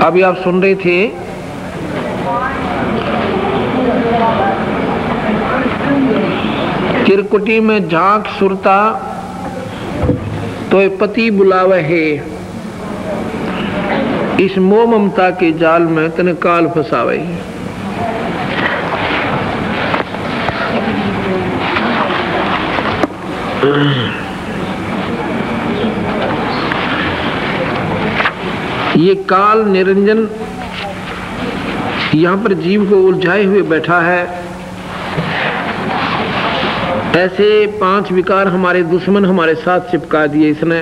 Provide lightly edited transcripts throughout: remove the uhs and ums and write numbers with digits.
अभी आप सुन रहे थे किरकुटी में झांक सुरता तो पति बुलावे है, इस मोह ममता के जाल में तने काल फसावे। ये काल निरंजन यहाँ पर जीव को उलझाए हुए बैठा है। ऐसे 5 विकार हमारे दुश्मन हमारे साथ चिपका दिए इसने।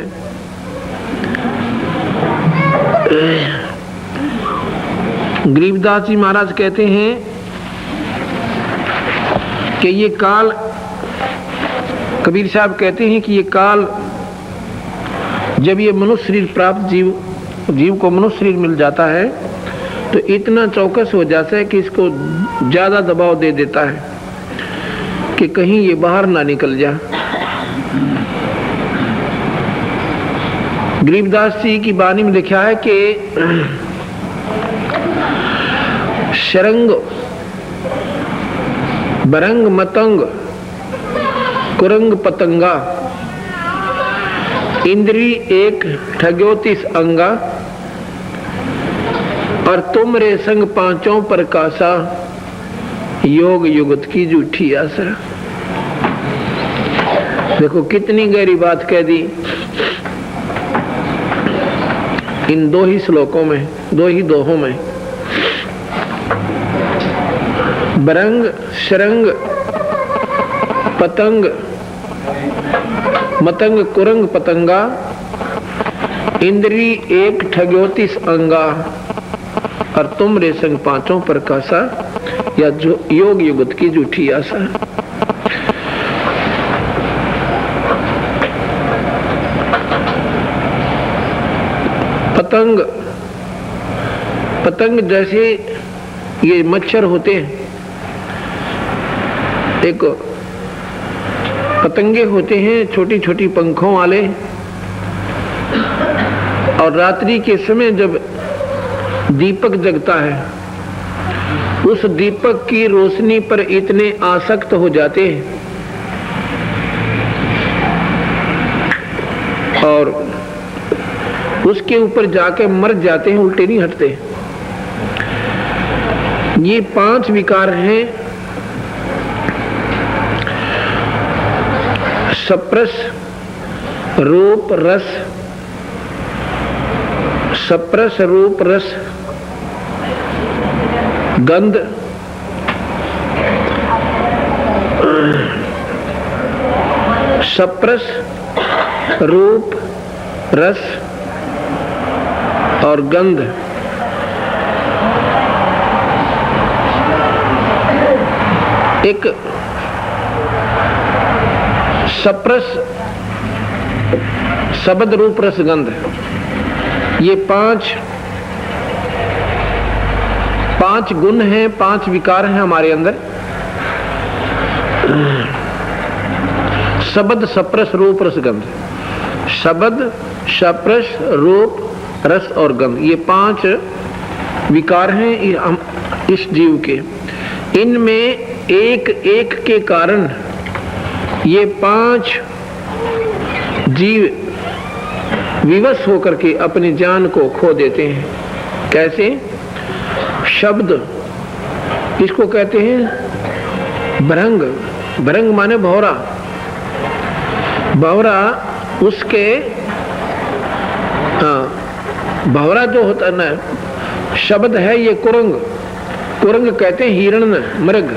गरीबदास जी महाराज कहते हैं कि ये काल, कबीर साहब कहते हैं कि ये काल जब ये मनुष्य शरीर प्राप्त जीव को मनुष्य शरीर मिल जाता है तो इतना चौकस हो जाता है कि इसको ज्यादा दबाव दे देता है कि कहीं ये बाहर ना निकल जा। गरीबदास जी की वाणी में लिखा है कि शरंग बरंग मतंग कुरंग पतंगा इंद्री एक ठग्योतिस अंगा और तुम रे संग पांचों प्रकाशा योग युगत की झूठी आशा। देखो कितनी गहरी बात कह दी इन 2 ही श्लोकों में, 2 ही दोहों में। बरंग शरंग पतंग मतंग कुरंग पतंगा इंद्री एक ठग्योतिस अंगा और तुम रे संग पांचों प्रकाशा या जो योग युगत की झूठी आशा। पतंग जैसे ये मच्छर होते हैं, एक पतंगे होते हैं छोटी छोटी पंखों वाले, और रात्रि के समय जब दीपक जगता है उस दीपक की रोशनी पर इतने आसक्त हो जाते हैं और उसके ऊपर जाके मर जाते हैं, उल्टे नहीं हटते। ये 5 विकार हैं। सप्रस रूप रस, सप्रस रूप रस गंध, सप्रस रूप रस और गंध। एक सप्रस शब्द रूप रस गंध, ये 5 गुण हैं, 5 विकार हैं हमारे अंदर। शब्द सप्रस रूप रस गंध, शब्द सप्रस रूप रस और गंध, ये 5 विकार हैं इस जीव के। इनमें एक एक के कारण ये 5 जीव विवश होकर के अपनी जान को खो देते हैं। कैसे? शब्द, इसको कहते हैं भरंग। भरंग माने भौरा। भौरा उसके भौरा जो होता है ना, शब्द है ये कुरंग। कुरंग कहते हैं हिरण, मृग।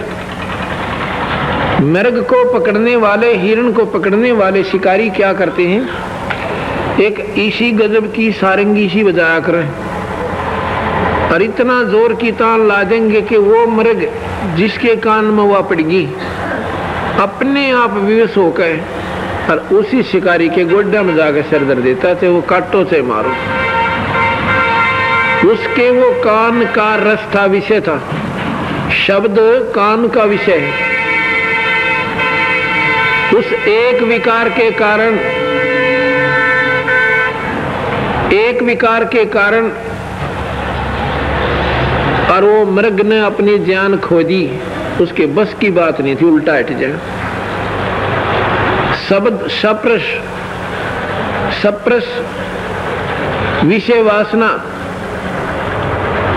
मृग को पकड़ने वाले, हिरण को पकड़ने वाले शिकारी क्या करते हैं? एक इसी गजब की सारंगी सी बजाया करें और इतना जोर की ताल ला देंगे कि वो मृग जिसके कान में हुआ पड़ेगी अपने आप विवश होकर और उसी शिकारी के गोड्डा में जाकर सिर दर्द देता थे, वो काटो से मारो। उसके वो कान का रस था, विषय था। शब्द कान का विषय है। उस एक विकार के कारण एक विकार के कारण और वो मृग ने अपनी जान खो दी, उसके बस की बात नहीं थी, उल्टा हट जाए। शब्द सप्रस विषय वासना,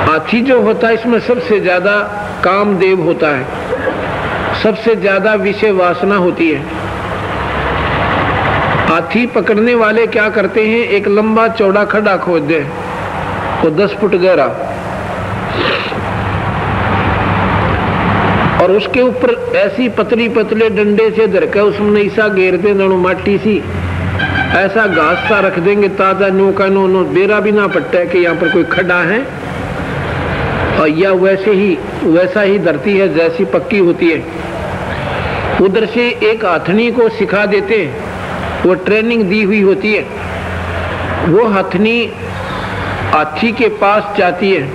हाथी जो होता है इसमें सबसे ज्यादा कामदेव होता है, सबसे ज्यादा विषय वासना होती है। हाथी पकड़ने वाले क्या करते हैं, एक लंबा चौड़ा खड्डा खोद दे, वो 10 फुट गहरा, और उसके ऊपर ऐसी पतली पतले डंडे से धरकर उसमें ऐसा घेर दे, माटी सी ऐसा घास सा रख देंगे ताजा, नो का नो बेरा भी ना पट्टा है कि यहाँ पर कोई खड्डा है, और या वैसा ही धरती है जैसी पक्की होती है। उधर से एक हाथनी को सिखा देते हैं, वो ट्रेनिंग दी हुई होती है, वो हाथनी हाथी के पास जाती है,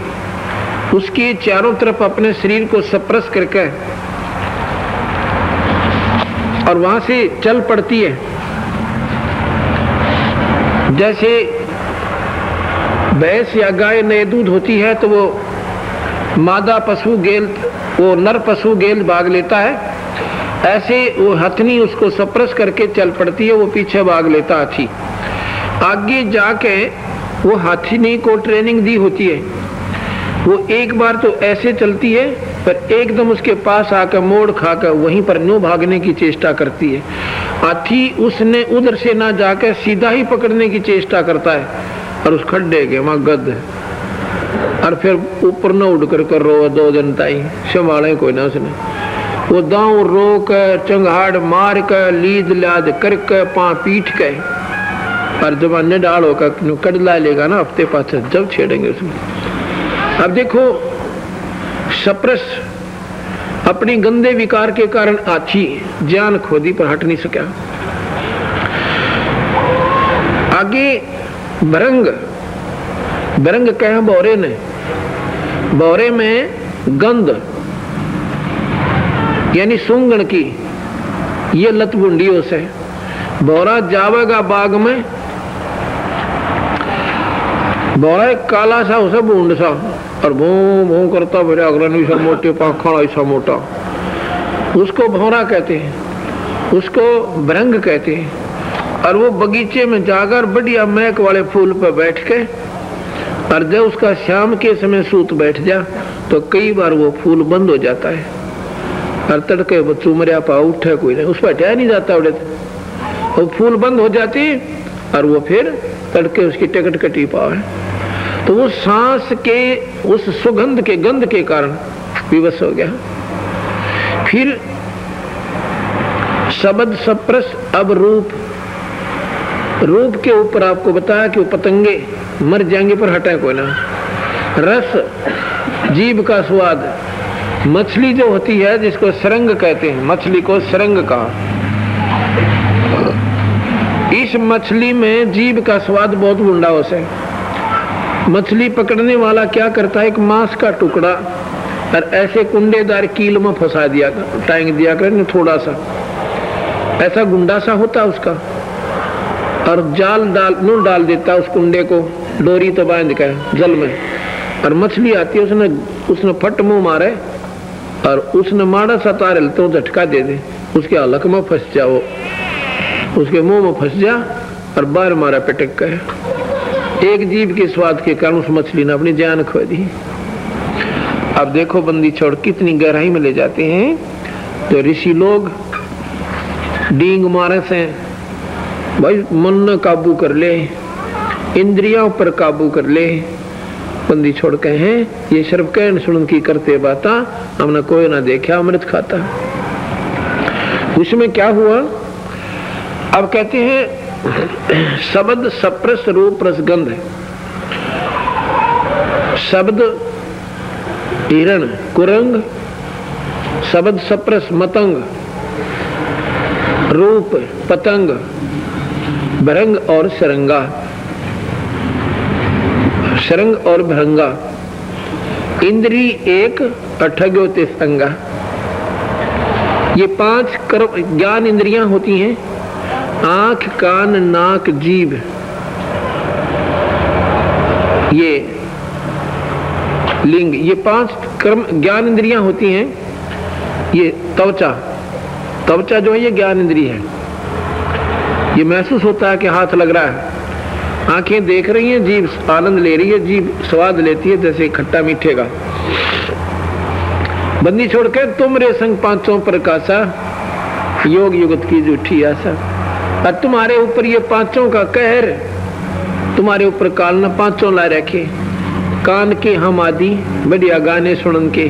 उसके चारों तरफ अपने शरीर को सप्रेस करके और वहां से चल पड़ती है। जैसे भैंस या गाय नए दूध होती है तो वो मादा पशु गेल, वो नर पशु गेल भाग लेता है, ऐसे वो हथनी उसको सप्रेस करके चल पड़ती है, वो पीछे भाग लेता हाथी। आगे जाके वो हाथनी को ट्रेनिंग दी होती है, वो एक बार तो ऐसे चलती है, पर एकदम उसके पास आकर मोड़ खाकर वहीं पर नो भागने की चेष्टा करती है। हाथी उसने उधर से ना जाकर सीधा ही पकड़ने की चेष्टा करता है, और उस खड्डे के वहां गद है, और फिर ऊपर न उड़ कर रो 2 दिन ताई संभाले कोई ना उसने, वो दांव रोक चंगाड़ मार कर लीद लाद करके पा पीट के, और जब डाल होकर कड़ला लेगा ना हफ्ते पास जब छेड़ेंगे उसमें। अब देखो सप्रस अपनी गंदे विकार के कारण हाथी जान खोदी पर हट नहीं सका। आगे भरंग कहे बोरे ने, बोरे में गंध यानी सूंगण की ये लत बुंडियों से बोरा जावेगा बाग में, बोरा एक काला सा उसे बूंद सा और भू भू करता मेरे अग्रणी सा मोटे पाखा ऐसा मोटा, उसको भौरा कहते हैं, उसको भरंग कहते हैं। और वो बगीचे में जाकर बढ़िया महक वाले फूल पर बैठ के, और जब उसका शाम के समय सूत बैठ जा तो कई बार वो फूल बंद हो जाता है, और तड़के वो चुमरिया पा उठे कोई नहीं, उस पर हटाया नहीं जाता, वो फूल बंद हो जाती और वो फिर तड़के उसकी टिकट कटी पावे, तो वो सांस के उस सुगंध के गंध के कारण विवश हो गया। फिर शब्द सप्रस, अब रूप के ऊपर आपको बताया कि वो पतंगे मर जाएंगे पर हटाए कोई ना। रस, जीभ का स्वाद, मछली जो होती है जिसको सरंग कहते हैं, मछली को सरंग कहा, इस मछली में जीभ का स्वाद बहुत गुंडा हो से। मछली पकड़ने वाला क्या करता है, एक मांस का टुकड़ा और ऐसे कुंडेदार कील में फंसा दिया, टांग दिया कर थोड़ा सा, ऐसा गुंडा सा होता उसका, और जाल डाल देता उस कुंडे को, डोरी तो बांध कर जल में, और मछली आती है, उसने फट मुंह मारे और उसने माड़ा सा तारे तो झटका दे दे, उसके हलक में फंस जाओ, उसके मुंह में फंस जा और बार मारा पटक कर। एक जीव के स्वाद के कारण उस मछली ने अपनी जान खो दी। अब देखो बंदी छोड़ कितनी गहराई में ले जाते हैं, तो ऋषि लोग डींग मारे से भाई मन न काबू कर ले, इंद्रियों पर काबू कर ले। बंदी छोड़ के हैं ये सिर्फ कहन सुन की करते बाता, हमने कोई ना देखा अमृत खाता। उसमें क्या हुआ, अब कहते हैं शब्द सप्रस रूप रसगंध। शब्द हिरण कुरंग, शब्द सप्रस मतंग, रूप पतंग, भरंग और सरंगा, सरंग और भरंगा। इंद्री एक अठग्योते संगा। ये 5 ज्ञान इंद्रियां होती हैं, आंख कान नाक जीभ, ये लिंग, ये 5 कर्म ज्ञान इंद्रियां होती हैं। ये त्वचा जो है ये ज्ञान इंद्रिय है। ये महसूस होता है कि हाथ लग रहा है, आंखें देख रही हैं, जीभ आनंद ले रही है, जीभ स्वाद लेती है जैसे खट्टा मीठे का। बंदी छोड़कर तुम रे संग पांचों प्रकाशा, योग युगत की झूठी आशा। और तुम्हारे ऊपर ये पांचों का कहर, तुम्हारे ऊपर काल न पांचों ला रखे। कान के हम आदि बढ़िया गाने सुनन के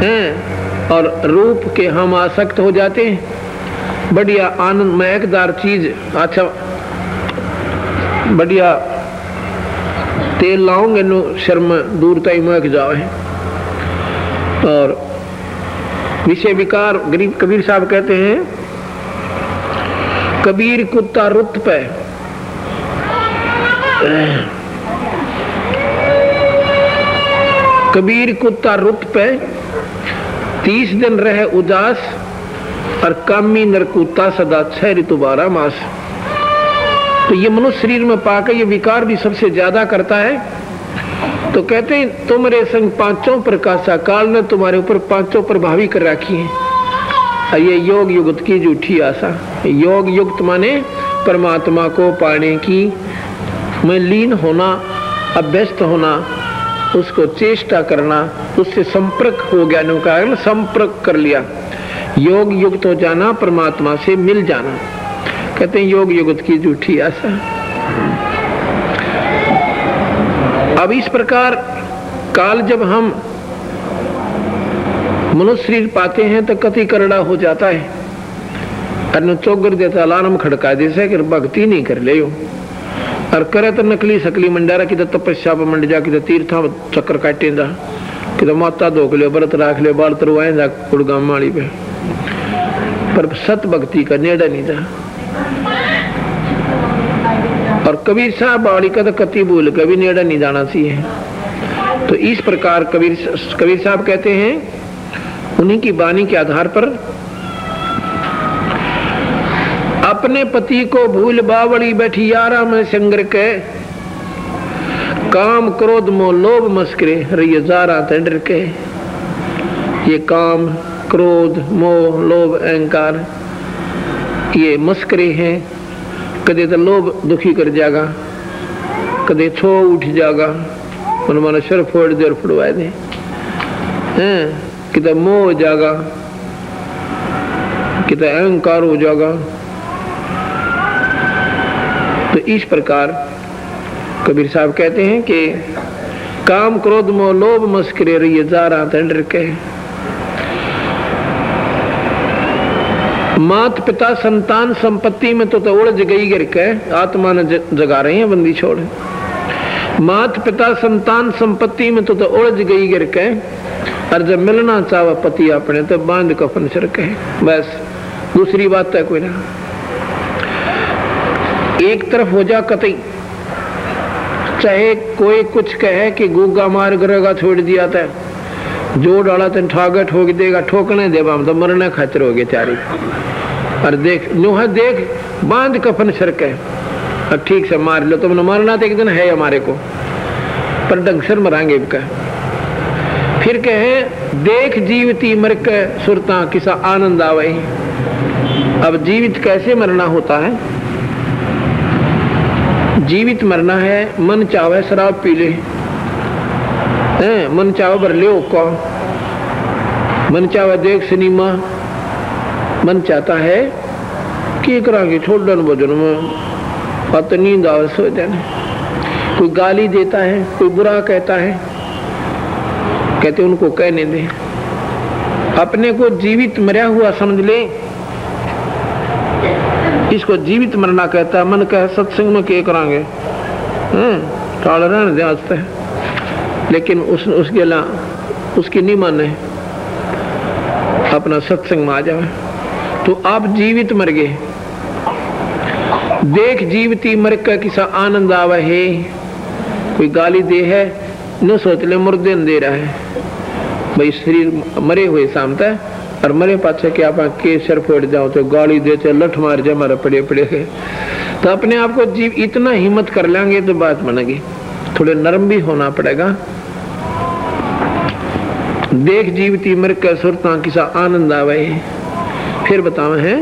हैं, और रूप के हम आसक्त हो जाते हैं। बढ़िया आनंद महकदार चीज, अच्छा बढ़िया तेल लाओगे नो शर्म दूर तक महक जाए। और विषय विकार, गरीब कबीर साहब कहते हैं, कबीर कुत्ता रुत पे, कबीर कुत्ता रुत पे 30 दिन रहे उदास, और कामी नरकुत्ता सदा 6 ऋतु 12 मास। तो ये मनुष्य शरीर में पाकर ये विकार भी सबसे ज्यादा करता है। तो कहते हैं तुम रे संग पांचों प्रकाशा, काल ने तुम्हारे ऊपर पांचों प्रभावी कर रखी है। और ये योग युक्त की झूठी आशा। योग युक्त माने परमात्मा को पाने की में लीन होना, अभ्यस्त होना, उसको चेष्टा करना, उससे संपर्क हो गया, कारण संपर्क कर लिया। योग युक्त हो जाना, परमात्मा से मिल जाना, कहते हैं योग युक्त की झूठी आशा। अब इस प्रकार काल जब हम मनुष्य शरीर पाते हैं तो कति करड़ा हो जाता है। अन्न चौगर देता अलार्म खड़का जैसे कि भक्ति नहीं कर ले, और करे तो नकली सकली मंडारा की तो तपस्या पर मंड जा, की तो तीर्था चक्कर काटे जा, कि तो माता धोक ले, व्रत राख ले, बाल तरवाए जा कुड़गाम माड़ी पे, पर सत भक्ति का नेड़ा नहीं जा। और कबीर साहब बाड़ी का तो कति भूल कभी नेड़ा नहीं जाना चाहिए। तो इस प्रकार कबीर साहब कहते हैं, उन्हीं की वाणी के आधार पर, अपने पति को भूल बावड़ी बैठी यारा में संगर के, काम क्रोध मोह लोभ मस्करे रही जारा तंडर के। ये काम क्रोध मोह लोभ अहंकार ये मस्करे हैं। कदे तो लोभ दुखी कर जाएगा, कदे छो उठ जाएगा, मन माना शर फोड़ दे और फुड़वा दे, कि मोह हो जाएगा, कि अहंकार हो जाएगा। तो इस प्रकार कबीर साहब कहते हैं कि काम क्रोध मोह लोभ मस्करे रही जारा तंडर के। मात पिता संतान संपत्ति में तो उलझ गई गिर के, आत्मा ने जगा रहे हैं बंदी छोड़। मात पिता संतान संपत्ति में तो उलझ गई गिर के, और जब मिलना चाहे पति अपने तो बांध कफन सिर के। बस दूसरी बात है कोई ना, एक तरफ हो जा कतई। चाहे कोई कुछ कहे कि गूगा मार करेगा छोड़ दिया था, जो डाला तेन ठागा ठोक देगा, ठोकने दे हम तो मरने खातिर हो गए चारी। और देख नुहा देख बांध कफन सरके, और ठीक से मार लो, तुमने मारना तो एक दिन है हमारे को, पर ढंग से मरांगे का। फिर कहे देख जीवती मर के सुरता किसा आनंद आवे। अब जीवित कैसे मरना होता है? जीवित मरना है, मन चाहे शराब पी ले, मन चाहे भर ले को, मन चाहे देख सिनेमा, मन चाहता है कि करांगे छोड़न भोजन में पत नींद आवे सो जाने। कोई गाली देता है, कोई बुरा कहता है, कहते उनको कहने दे। अपने को जीवित मरा हुआ समझ ले, इसको जीवित मरना कहता है। मन कहे सत्संग में क्या करांगे, टाल रहने दे आज तक, लेकिन उसके ला उसकी नहीं माने, अपना सत्संग में आ जाए। तो आप जीवित मर गए। देख जीवती मर का किसा आनंद आवा है। कोई गाली दे है न सोच ले मुर्दे दे रहा है भाई, शरीर मरे हुए सामता है, और मरे पाछे के आप के सर फोड़ जाओ तो गाली दे चे लठ मार जाए हमारे पड़े पड़े। तो अपने आप को जीव इतना हिम्मत कर लेंगे तो बात बनेगी। थोड़े नरम भी होना पड़ेगा। देख जीवती मर के सुरता किसा आनंद आवे। फिर बतावे हैं,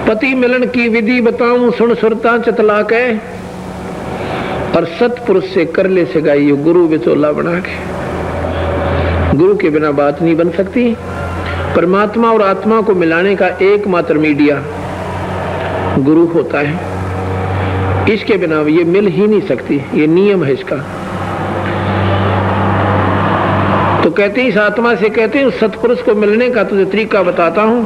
पति मिलन की विधि बताऊं सुन सुरता चतला के, और सतपुरुष से कर ले सगाई गुरु विचोला बना के। गुरु के बिना बात नहीं बन सकती। परमात्मा और आत्मा को मिलाने का एकमात्र मीडिया गुरु होता है। इसके बिना ये मिल ही नहीं सकती, ये नियम है इसका। तो कहते हैं इस आत्मा से, कहते हैं उस सतपुरुष को मिलने का तुझे तरीका बताता हूं।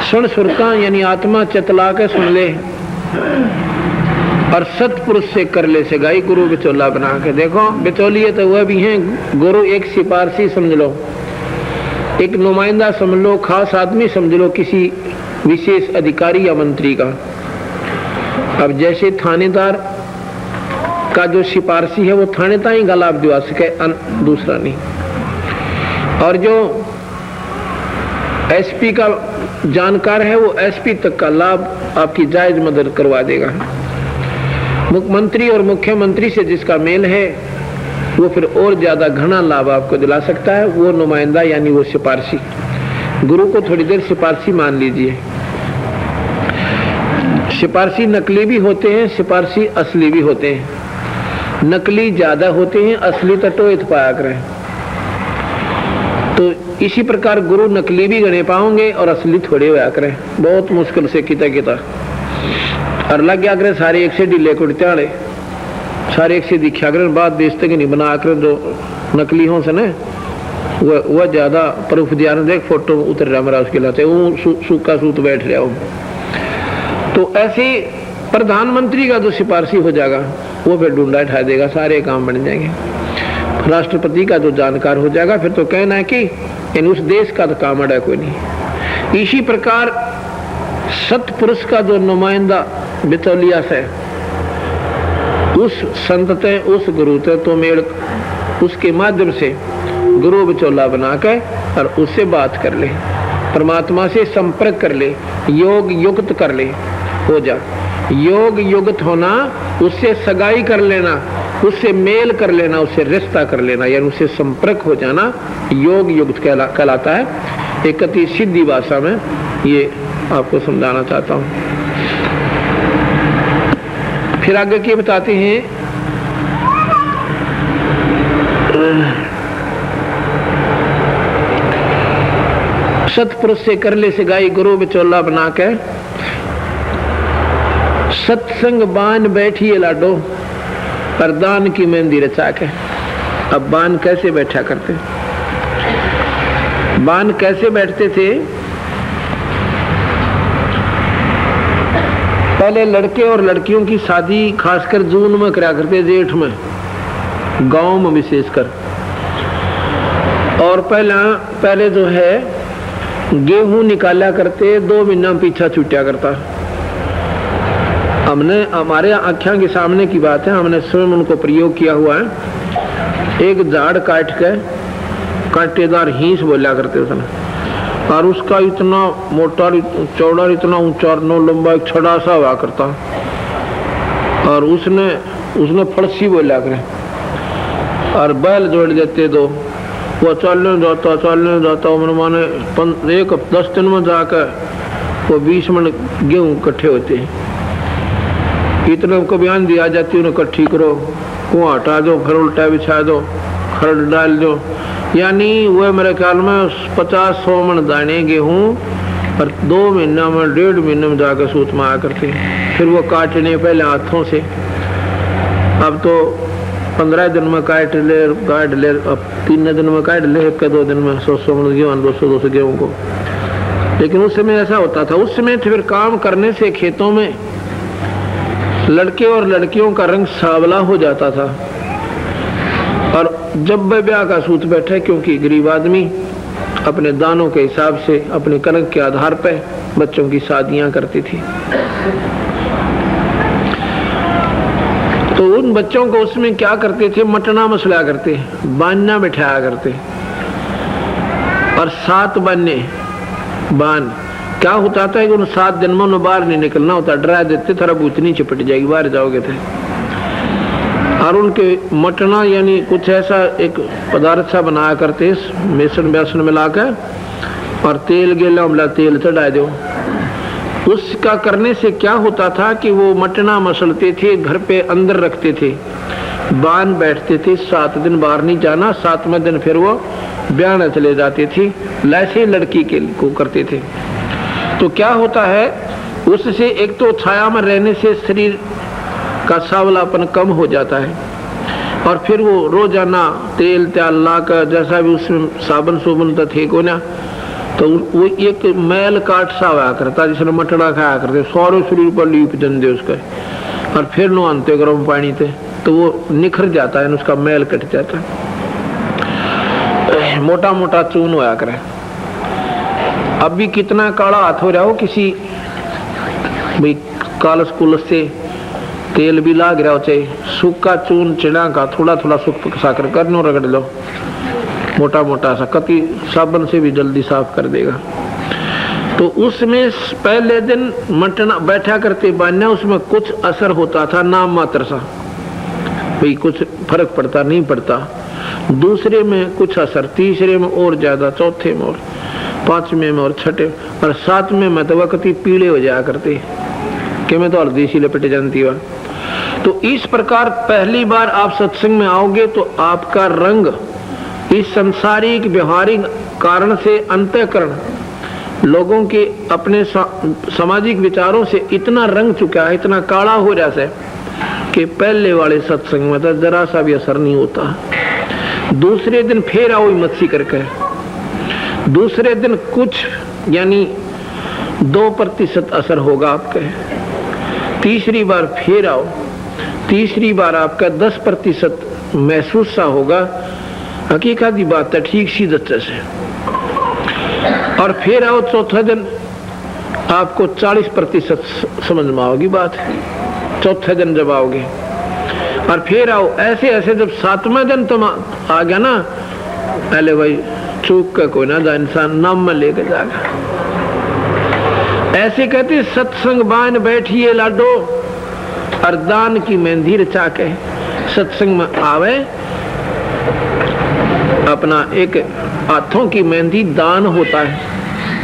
सुन सुरता यानी आत्मा चतला के सुन ले, और सतपुरुष से कर ले सगाई गुरु बिचौला बना के। देखो बिचौलिए तो वह भी हैं, गुरु एक सिफारसी समझ लो, एक नुमाइंदा समझ लो, खास आदमी समझ लो, किसी विशेष अधिकारी या मंत्री का। अब जैसे थानेदार का जो सिफारसी है वो थाने तक ही लाभ दिवा सके, दूसरा नहीं। और जो एसपी का जानकार है वो एसपी तक का लाभ आपकी जायज मदद करवा देगा। मुख्यमंत्री और मुख्यमंत्री से जिसका मेल है वो फिर और ज्यादा घना लाभ आपको दिला सकता है, वो नुमाइंदा यानी वो सिफारसी। गुरु को थोड़ी देर सिफारसी मान लीजिए। सिफारसी नकली भी होते हैं, सिफारसी असली भी होते हैं। नकली ज्यादा होते हैं, असली टटोए पाया करें। तो इसी प्रकार गुरु नकली भी गणे पाओगे और असली थोड़े होया करें, बहुत मुश्किल से किता किता। और लग गया करें सारे एक से ढीले कुड़ते वाले, सारे एक से दिखा करें, बात देश तक नहीं बना कर जो नकली हो से न वह ज्यादा प्रूफ दिया। देख फोटो उतर रहा मेरा उसके लाते वो सूखा सूत बैठ रहा हूँ। तो ऐसे प्रधानमंत्री का जो सिफारसी हो जाएगा वो फिर डूंडा उठा देगा, सारे काम बन जाएंगे। राष्ट्रपति का जो जानकार हो जाएगा फिर तो कहना है कि इन उस देश का तो काम अड़ा कोई नहीं। इसी प्रकार सतपुरुष का जो नुमाइंदा बिचौलिया से उस संत ते उस गुरु ते तो मेल, उसके माध्यम से गुरु बिचौला बना के और उससे बात कर ले, परमात्मा से संपर्क कर ले, योग युक्त कर ले, हो जा। योग युक्त होना, उससे सगाई कर लेना, उससे मेल कर लेना, उससे रिश्ता कर लेना, यानी उससे संपर्क हो जाना योग युक्त कहलाता है। एक अति सीधी भाषा में ये आपको समझाना चाहता हूं। फिर आगे क्या बताते हैं, सतपुरुष से कर ले सगाई गुरु बिचौला बना के, सत्संग बान बैठिए लाडो परदान की मेहंदी रचा के। अब बान कैसे बैठा करते, बान कैसे बैठते थे? पहले लड़के और लड़कियों की शादी खासकर जून में करा करते, जेठ में, गांव में विशेषकर। और पहले जो है गेहूं निकाला करते, 2 महीना पीछा छूटा करता। हमने हमारे आँखों के सामने की बात है, हमने स्वयं उनको प्रयोग किया हुआ है। एक झाड़ काट के कांटेदार हींस बोला करते उसने, और उसका इतना मोटा चौड़ा इतना ऊंचा 9 लंबा एक छड़ा सा हुआ करता, और उसने फड़सी बोला करे, और बैल जोड़ देते दो, वो चलने जाता माने 10 दिन में जाकर वो 20 मन गेहूं इकट्ठे होते हैं। इतने को बयान दिया जाती है, इकट्ठी करो, कुआं हटा दो, फिर उल्टा बिछा दो, खरड़ डाल दो, यानी वह मेरे ख्याल में 50-100 मन दाने गेहूं और 2 महीना में 1.5 महीने में जाकर सूत में आया करते। फिर वो काटने पहले हाथों से, अब तो 15 दिन में काट ले, अब 3 दिन में काट ले, 1-2 दिन में 100 मन गेहूं, 200 गेहूं को। लेकिन उस समय ऐसा होता था, उस समय फिर काम करने से खेतों में लड़के और लड़कियों का रंग सांवला हो जाता था। और जब वह ब्याह का सूत बैठे, क्योंकि गरीब आदमी अपने दानों के हिसाब से अपने कनक के आधार पर बच्चों की शादियां करती थी, तो उन बच्चों को उसमें क्या करते थे, मटना मसला करते, बान्ना बिठाया करते, और 7 बान्ने बान क्या होता था कि उन 7 जन्मों में बाहर नहीं निकलना होता, डरा देते थोड़ा भूतनी चिपट जाएगी बाहर जाओगे थे। और उनके मटना यानी कुछ ऐसा एक पदार्थ सा बनाया करते बेसन बेसन मिलाकर और तेल गेला मिला तेल चढ़ा दो। उसका करने से क्या होता था कि वो मटना मसलते थे, घर पे अंदर रखते थे, बांध बैठते थे, 7 दिन बाहर नहीं जाना, 7वें दिन फिर वो ब्याह चले जाते थे। ऐसे लड़की के को करते थे। तो क्या होता है उससे एक तो छाया में रहने से शरीर का सांवलापन कम हो जाता है, और फिर वो रोजाना तेल त्याल लाकर जैसा भी उसमें साबुन सुबन तो थे को ना, तो वो एक मैल काट सा हुआ करता जिसने मटड़ा खाया करते, सारे शरीर पर लीप दे उसका, और फिर नहाते गर्म पानी से तो वो निखर जाता है, उसका मैल कट जाता है, मोटा मोटा चून होया करे। अब भी कितना काला हाथ हो रहा हो किसी भाई कालस कुलस से तेल भी लाग रहा हो, चाहे सूखा चून चिड़ा का थोड़ा थोड़ा सूख साकर करनो रगड़ लो, मोटा मोटा सा, कति साबुन से भी जल्दी साफ कर देगा। तो उसमें पहले दिन मटना बैठा करते बांधना, उसमें कुछ असर होता था नाम मात्र सा, भाई कुछ फर्क पड़ता नहीं पड़ता। दूसरे में कुछ असर, तीसरे में और ज्यादा, चौथे में और, 5वें में और 6ठे और 7वें में तो वक्त ही पीले हो जाया करते कि मैं तो हल्दी सी लपेट जानती हुआ। तो इस प्रकार पहली बार आप सत्संग में आओगे तो आपका रंग इस संसारिक व्यवहारिक कारण से अंतःकरण लोगों के अपने सामाजिक विचारों से इतना रंग चुका है, इतना काला हो रहा है कि पहले वाले सत्संग में तो जरा सा भी असर नहीं होता। दूसरे दिन फिर आओ मच्छी करके, दूसरे दिन कुछ यानी 2% असर होगा आपके। तीसरी बार फिर आओ, तीसरी बार आपका 10% महसूस सा होगा, हकीकत की बात है, ठीक सी दच्चे से। और फिर आओ चौथा दिन आपको 40% समझ में आओगी बात, चौथे दिन जब आओगे। और फिर आओ ऐसे ऐसे, जब 7वें दिन तुम आ गया ना, पहले भाई चूक का कोई ना जा, इंसान नाम में लेके जाएगा। ऐसे कहते सत्संग बान बैठिए लाडो, और दान की मेहंदी रचा के सत्संग में आवे, अपना एक हाथों की मेहंदी दान होता है।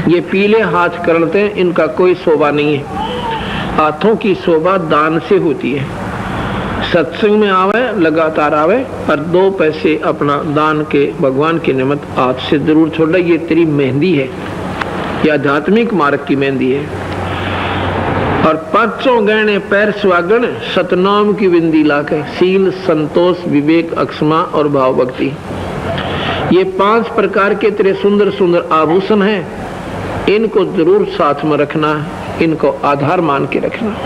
ये पीले हाथ करते हैं, इनका कोई शोभा नहीं है, हाथों की शोभा दान से होती है। सत्संग में आवे, लगातार आवे, और 2 पैसे अपना दान के भगवान के निमित्त हाथ से जरूर छोड़, ये तेरी मेहंदी है, यह आध्यात्मिक मार्ग की मेहंदी है। और 5 गहने पैर सुहागन, सतनाम की बिंदी लाके, सील संतोष विवेक अक्षमा और भाव भक्ति, ये 5 प्रकार के तेरे सुंदर सुंदर आभूषण हैं। इनको जरूर साथ में रखना, इनको आधार मान के रखना।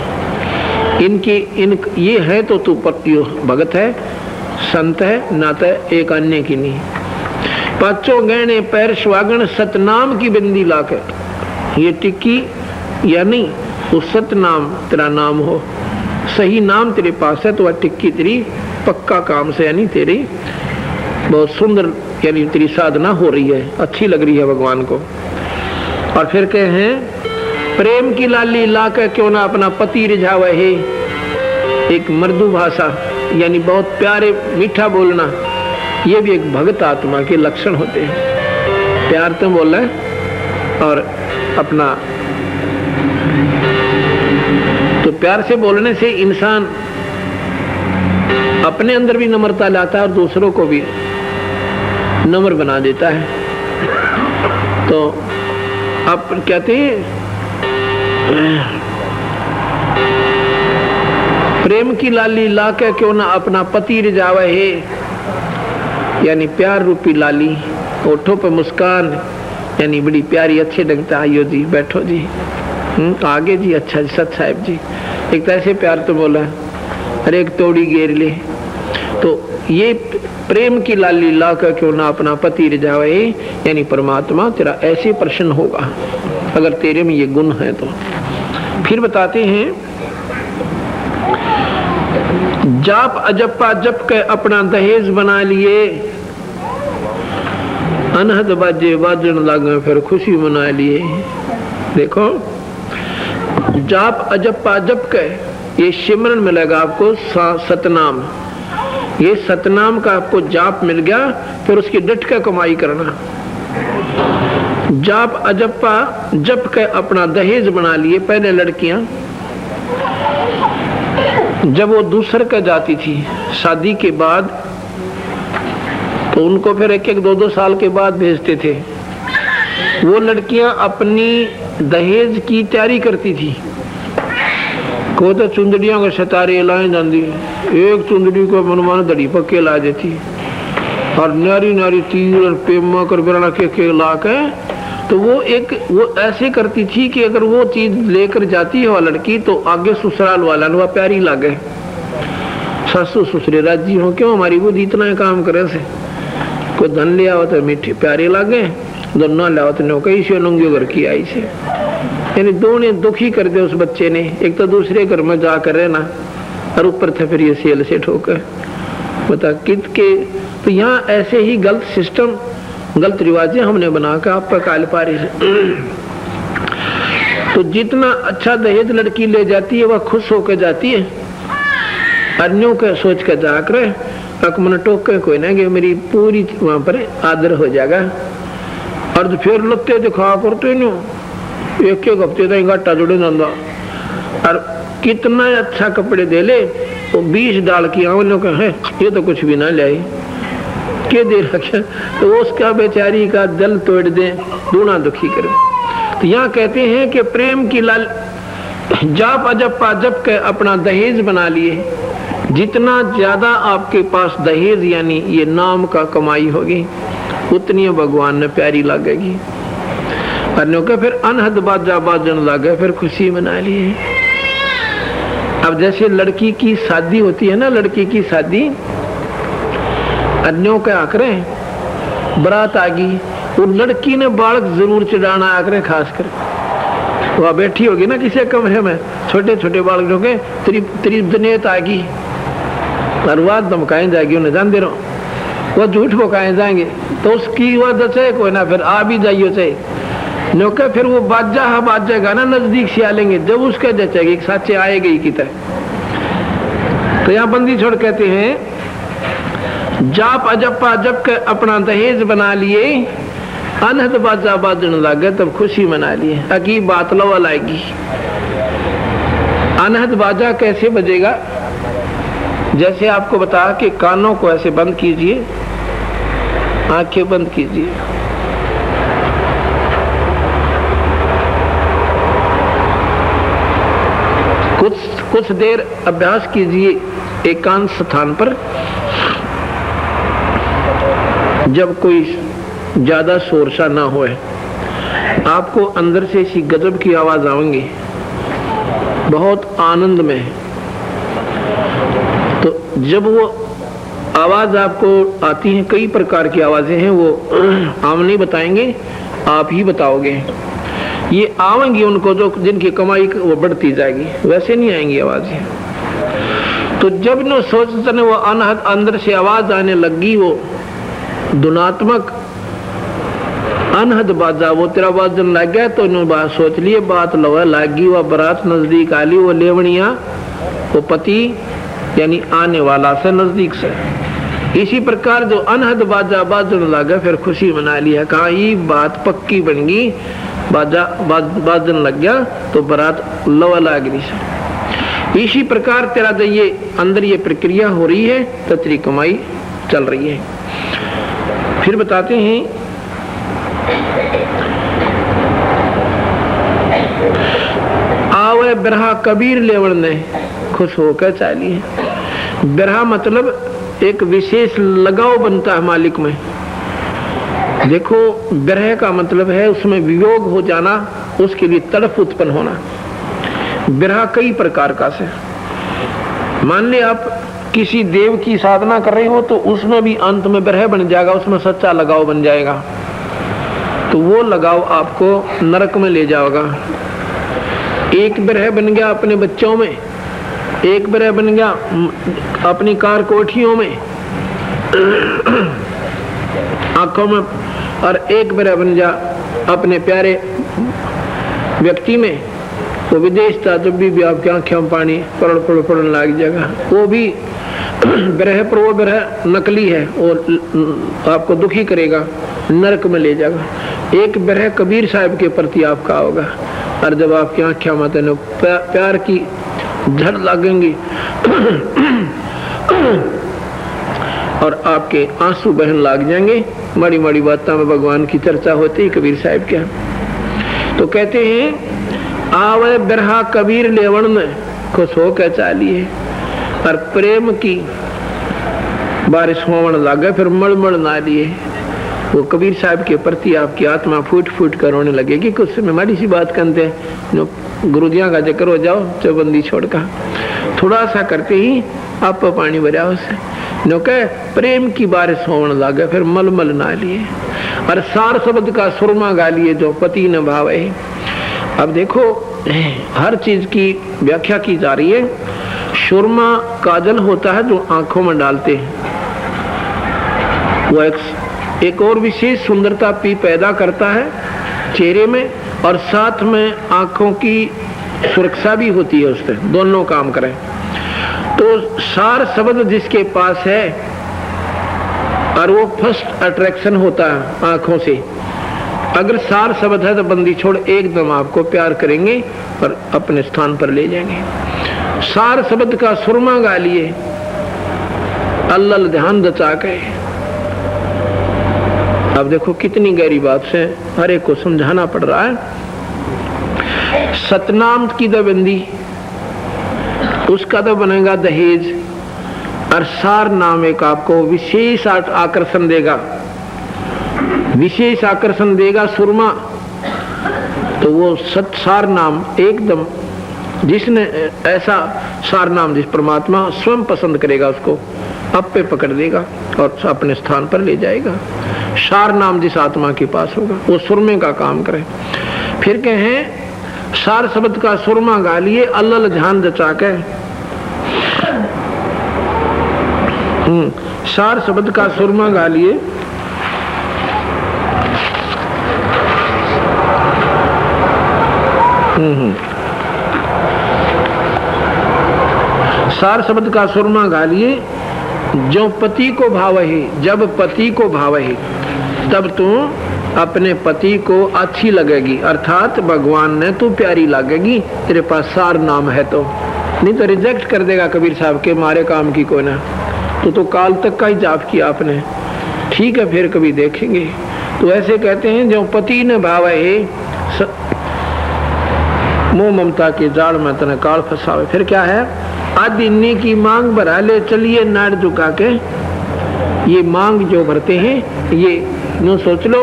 ये है तो तू भगत है, संत है, नाता एक अन्य की नहीं। 5 गहने पैर सुहागन, सतनाम की बिंदी लाके, ये टिक्की या नहीं, वो सतनाम तेरा नाम हो, सही नाम तेरे पास है तो वह टिक्की तेरी पक्का काम से, यानी तेरी बहुत सुंदर, यानी तेरी साधना हो रही है, अच्छी लग रही है भगवान को। और फिर कहे हैं प्रेम की लाली लाकर क्यों ना अपना पति रिझावे है, एक मृदु भाषा यानी बहुत प्यारे मीठा बोलना, ये भी एक भगत आत्मा के लक्षण होते हैं। प्यार तो बोल रहे और अपना, तो प्यार से बोलने से इंसान अपने अंदर भी नम्रता लाता है और दूसरों को भी नम्र बना देता है। तो आप कहते हैं प्रेम की लाली लाके क्यों ना अपना पति रिझावे है, यानी प्यार रूपी लाली, होठों पे मुस्कान, यानी बड़ी प्यारी, अच्छे लगता, आइयो जी बैठो जी, आगे जी, अच्छा जी, सत साहिब जी, एक तो ऐसे प्यार तो बोला, अरे एक तोड़ी घेर ले। तो ये प्रेम की लाली लाकर क्यों ना अपना पति रिझावे, यानी परमात्मा तेरा ऐसे प्रसन्न होगा अगर तेरे में ये गुण है तो। फिर बताते हैं जाप अजप्पा जप के अपना दहेज बना लिए, अनहद बाजे बाजन लागे फिर खुशी मना लिए। देखो, जाप अजप अजप के ये सिमरन मिलेगा आपको सतनाम। ये सतनाम का आपको जाप मिल गया, फिर उसकी डट के कमाई करना। जाप अजप्पा जप के अपना दहेज बना लिए। पहले लड़कियां जब वो दूसर का जाती थी शादी के बाद, तो उनको फिर 1-1, 2-2 साल के बाद भेजते थे। वो लड़कियां अपनी दहेज की तैयारी करती थी। को तो चुंदड़ियों के सितारे लाए जाती, एक चुंदड़ी को मनमान दड़ी पक्के ला देती, और नारी नारी तीर और पेमा कर बिराना के ला के, तो वो ऐसे करती थी कि अगर वो चीज लेकर जाती है वो लड़की, तो आगे ससुराल वाला वह प्यारी लागे। सासू ससुरे राजी हो, क्यों हमारी बुद्धि इतना काम करे से, कोई धन लिया हो तो मीठी प्यारे लागे, दोनों लिया हो तो कई से नंगे घर की आई से। यानी दोनों दुखी कर दे उस बच्चे ने, एक तो दूसरे घर में जाकर रहना, और ऊपर थे फिर ये सेल से ठोकर बता कित के। तो यहाँ ऐसे ही गलत सिस्टम, गलत रिवाजें हमने बना कर आप पर काल पारी से। तो जितना अच्छा दहेज लड़की ले जाती है वह खुश होकर जाती है, अन्यों के सोच कर जाकर मन टोक के कोई ना कि मेरी पूरी वहां पर आदर हो जाएगा। और तो फिर लगते दिखा करते नहीं, एक हफ्ते तक घाटा जुड़े जाता, और कितना अच्छा कपड़े दे ले, वो 20 डाल की आंवलों का है, ये तो कुछ भी ना ले के दे रखे, तो उसका बेचारी का दिल तोड़ दे, दूना दुखी कर। तो यहाँ कहते हैं कि प्रेम की लाल जाप अजप अजप के अपना दहेज बना लिए। जितना ज्यादा आपके पास दहेज यानी ये नाम का कमाई होगी, उतनी भगवान ने प्यारी लगेगी। और फिर अनहद बाजा बाजन लगे, फिर खुशी मना लिए। अब जैसे लड़की की शादी होती है ना, लड़की की शादी अन्यों के आकरे बरात आ गई, वो लड़की ने बालक जरूर चढ़ाना आकरे, खास कर वह बैठी होगी ना किसी कमरे में, छोटे छोटे बालकों के त्रिप दुनियत आ गई, और वह धमकाए जाएगी, उन्हें जान दे रहा हूँ, वह झूठ बोकाए जाएंगे, तो उसकी वह दसे कोई ना, फिर आ भी जाइयो से नौके, फिर वो बाजा बाजेगा ना, नजदीक से आ लेंगे, जब उसके जचेगी साचे आएगी की तरह। तो यहाँ बंदी छोड़ कहते हैं जाप अजप अजप के अपना दहेज बना लिए, अनहद बाजा बाजन लगे, तब खुशी मना लिए। अकी बात लवा लाएगी। अनहद बाजा कैसे बजेगा? जैसे आपको बता कि कानों को ऐसे बंद कीजिए, आंखें बंद कीजिए, कुछ देर अभ्यास कीजिए एकांत स्थान पर, जब कोई ज्यादा शोरशा ना होए, आपको अंदर से ऐसी गजब की आवाज आएंगी, बहुत आनंद में। तो जब वो आवाज आपको आती है, कई प्रकार की आवाजें हैं, वो हम नहीं बताएंगे, आप ही बताओगे। ये आवेंगी उनको जो जिनकी कमाई वो बढ़ती जाएगी, वैसे नहीं आएंगी आवाजें। तो जब न सोचते न वो अनहद अंदर से आवाज आने लगी, वो धुनात्मक अनहद बाजा वो तेरा बाजन लग गया, तो इन्होंने बात सोच लिए, बात लवा लागी, वह बारात नजदीक आली, वो लेवनिया वो पति यानी आने वाला से नजदीक से। इसी प्रकार जो अनहद बाजा बाजन लगा, फिर खुशी मना लिया, कहा ये बात पक्की बन गई, बाजन लग गया तो बारात लवा लाग रही से। इसी प्रकार तेरा जो ये अंदर ये प्रक्रिया हो रही है, तो तेरी कमाई चल रही है। फिर बताते हैं आवे बिरहा कबीर लेवण ने खुश होकर चालिए। बिरहा मतलब एक विशेष लगाव बनता है मालिक में। देखो बिरह का मतलब है उसमें वियोग हो जाना, उसके लिए तड़प उत्पन्न होना। बिरहा कई प्रकार का से, मान ले आप किसी देव की साधना कर रहे हो तो उसमें भी अंत में बिरह बन जाएगा, उसमें सच्चा लगाव बन जाएगा, तो वो लगाव आपको नरक में ले जाएगा। एक बिरह बन गया अपने बच्चों में, एक बिरह बन गया अपनी कार कोठियों में आंखों में, और एक बिरह बन जा अपने प्यारे व्यक्ति में, वो विदेश था जब भी आपकी आंखों में पानी पड़ने लग जाएगा, वो भी विरह पर वो विरह नकली है और आपको दुखी करेगा, नरक में ले जाएगा। एक विरह कबीर साहब के प्रति आपका होगा, और जब आपकी आंखों में तेन प्यार की झड़ लगेंगी और आपके आंसू बहन लग जाएंगे। बड़ी बड़ी बातों में भगवान की चर्चा होती है कबीर साहब के। तो कहते हैं आवे बिरहा कबीर लेवण में खुश होकर चालिए, और प्रेम की बारिश होने लगे फिर मड़मड़ ना लिए। वो कबीर साहब के प्रति आपकी आत्मा फूट फूट कर रोने लगेगी। कुछ में माड़ी सी बात करते हैं, गुरुदिया का जिक्र हो जाओ चौबंदी छोड़कर, थोड़ा सा करते ही आप पानी भरा उसे नो कह प्रेम की बारिश होने लगे फिर मलमल ना लिए, और सार शब्द का सुरमा गा लिए जो पति न भावे। अब देखो हर चीज की व्याख्या की जा रही है। सुरमा काजल होता है जो आंखों में डालते हैं, वो एक और विशेष सुंदरता भी पैदा करता है चेहरे में, और साथ में आंखों की सुरक्षा भी होती है, उससे दोनों काम करें। तो सार शब्द जिसके पास है और वो फर्स्ट अट्रैक्शन होता है आंखों से, अगर सार शब्द है तो बंदी छोड़ एकदम आपको प्यार करेंगे और अपने स्थान पर ले जाएंगे। सार शब्द का सुरमा गा लिए अल्लाह ध्यान दचा के। अब देखो कितनी गहरी बात से हर एक को समझाना पड़ रहा है। सतनाम की दबंदी उसका तो बनेगा दहेज, और सार नाम एक आपको विशेष आकर्षण देगा, विशेष आकर्षण देगा सुरमा। तो वो सत्सार नाम एकदम जिसने ऐसा सार नाम जिस परमात्मा स्वयं पसंद करेगा उसको अब पे पकड़ देगा और अपने स्थान पर ले जाएगा। सार नाम जिस आत्मा के पास होगा वो सुरमे का काम करे। फिर कहें सार शब्द का सुरमा गा लिए अल्लाह ध्यान दचा के। सार शब्द का सुरमा गा लिए सार शब्द का सुरमा गा लिए जो पति को भाव है, जब पति को भाव है तब तू अपने पति को अच्छी लगेगी, अर्थात भगवान ने तू प्यारी लगेगी, तेरे पास सार नाम है तो। नहीं तो रिजेक्ट कर देगा कबीर साहब के मारे काम की कोई ना, तो काल तक का ही जाप किया आपने, ठीक है फिर कभी देखेंगे। तो ऐसे कहते हैं जो पति ने भाव है मोह ममता के जाल में तने काल फंसावे। फिर क्या है आदि इन्हीं की मांग भरा ले चलिए नाड़ झुका के। ये मांग जो भरते हैं ये यूं सोच लो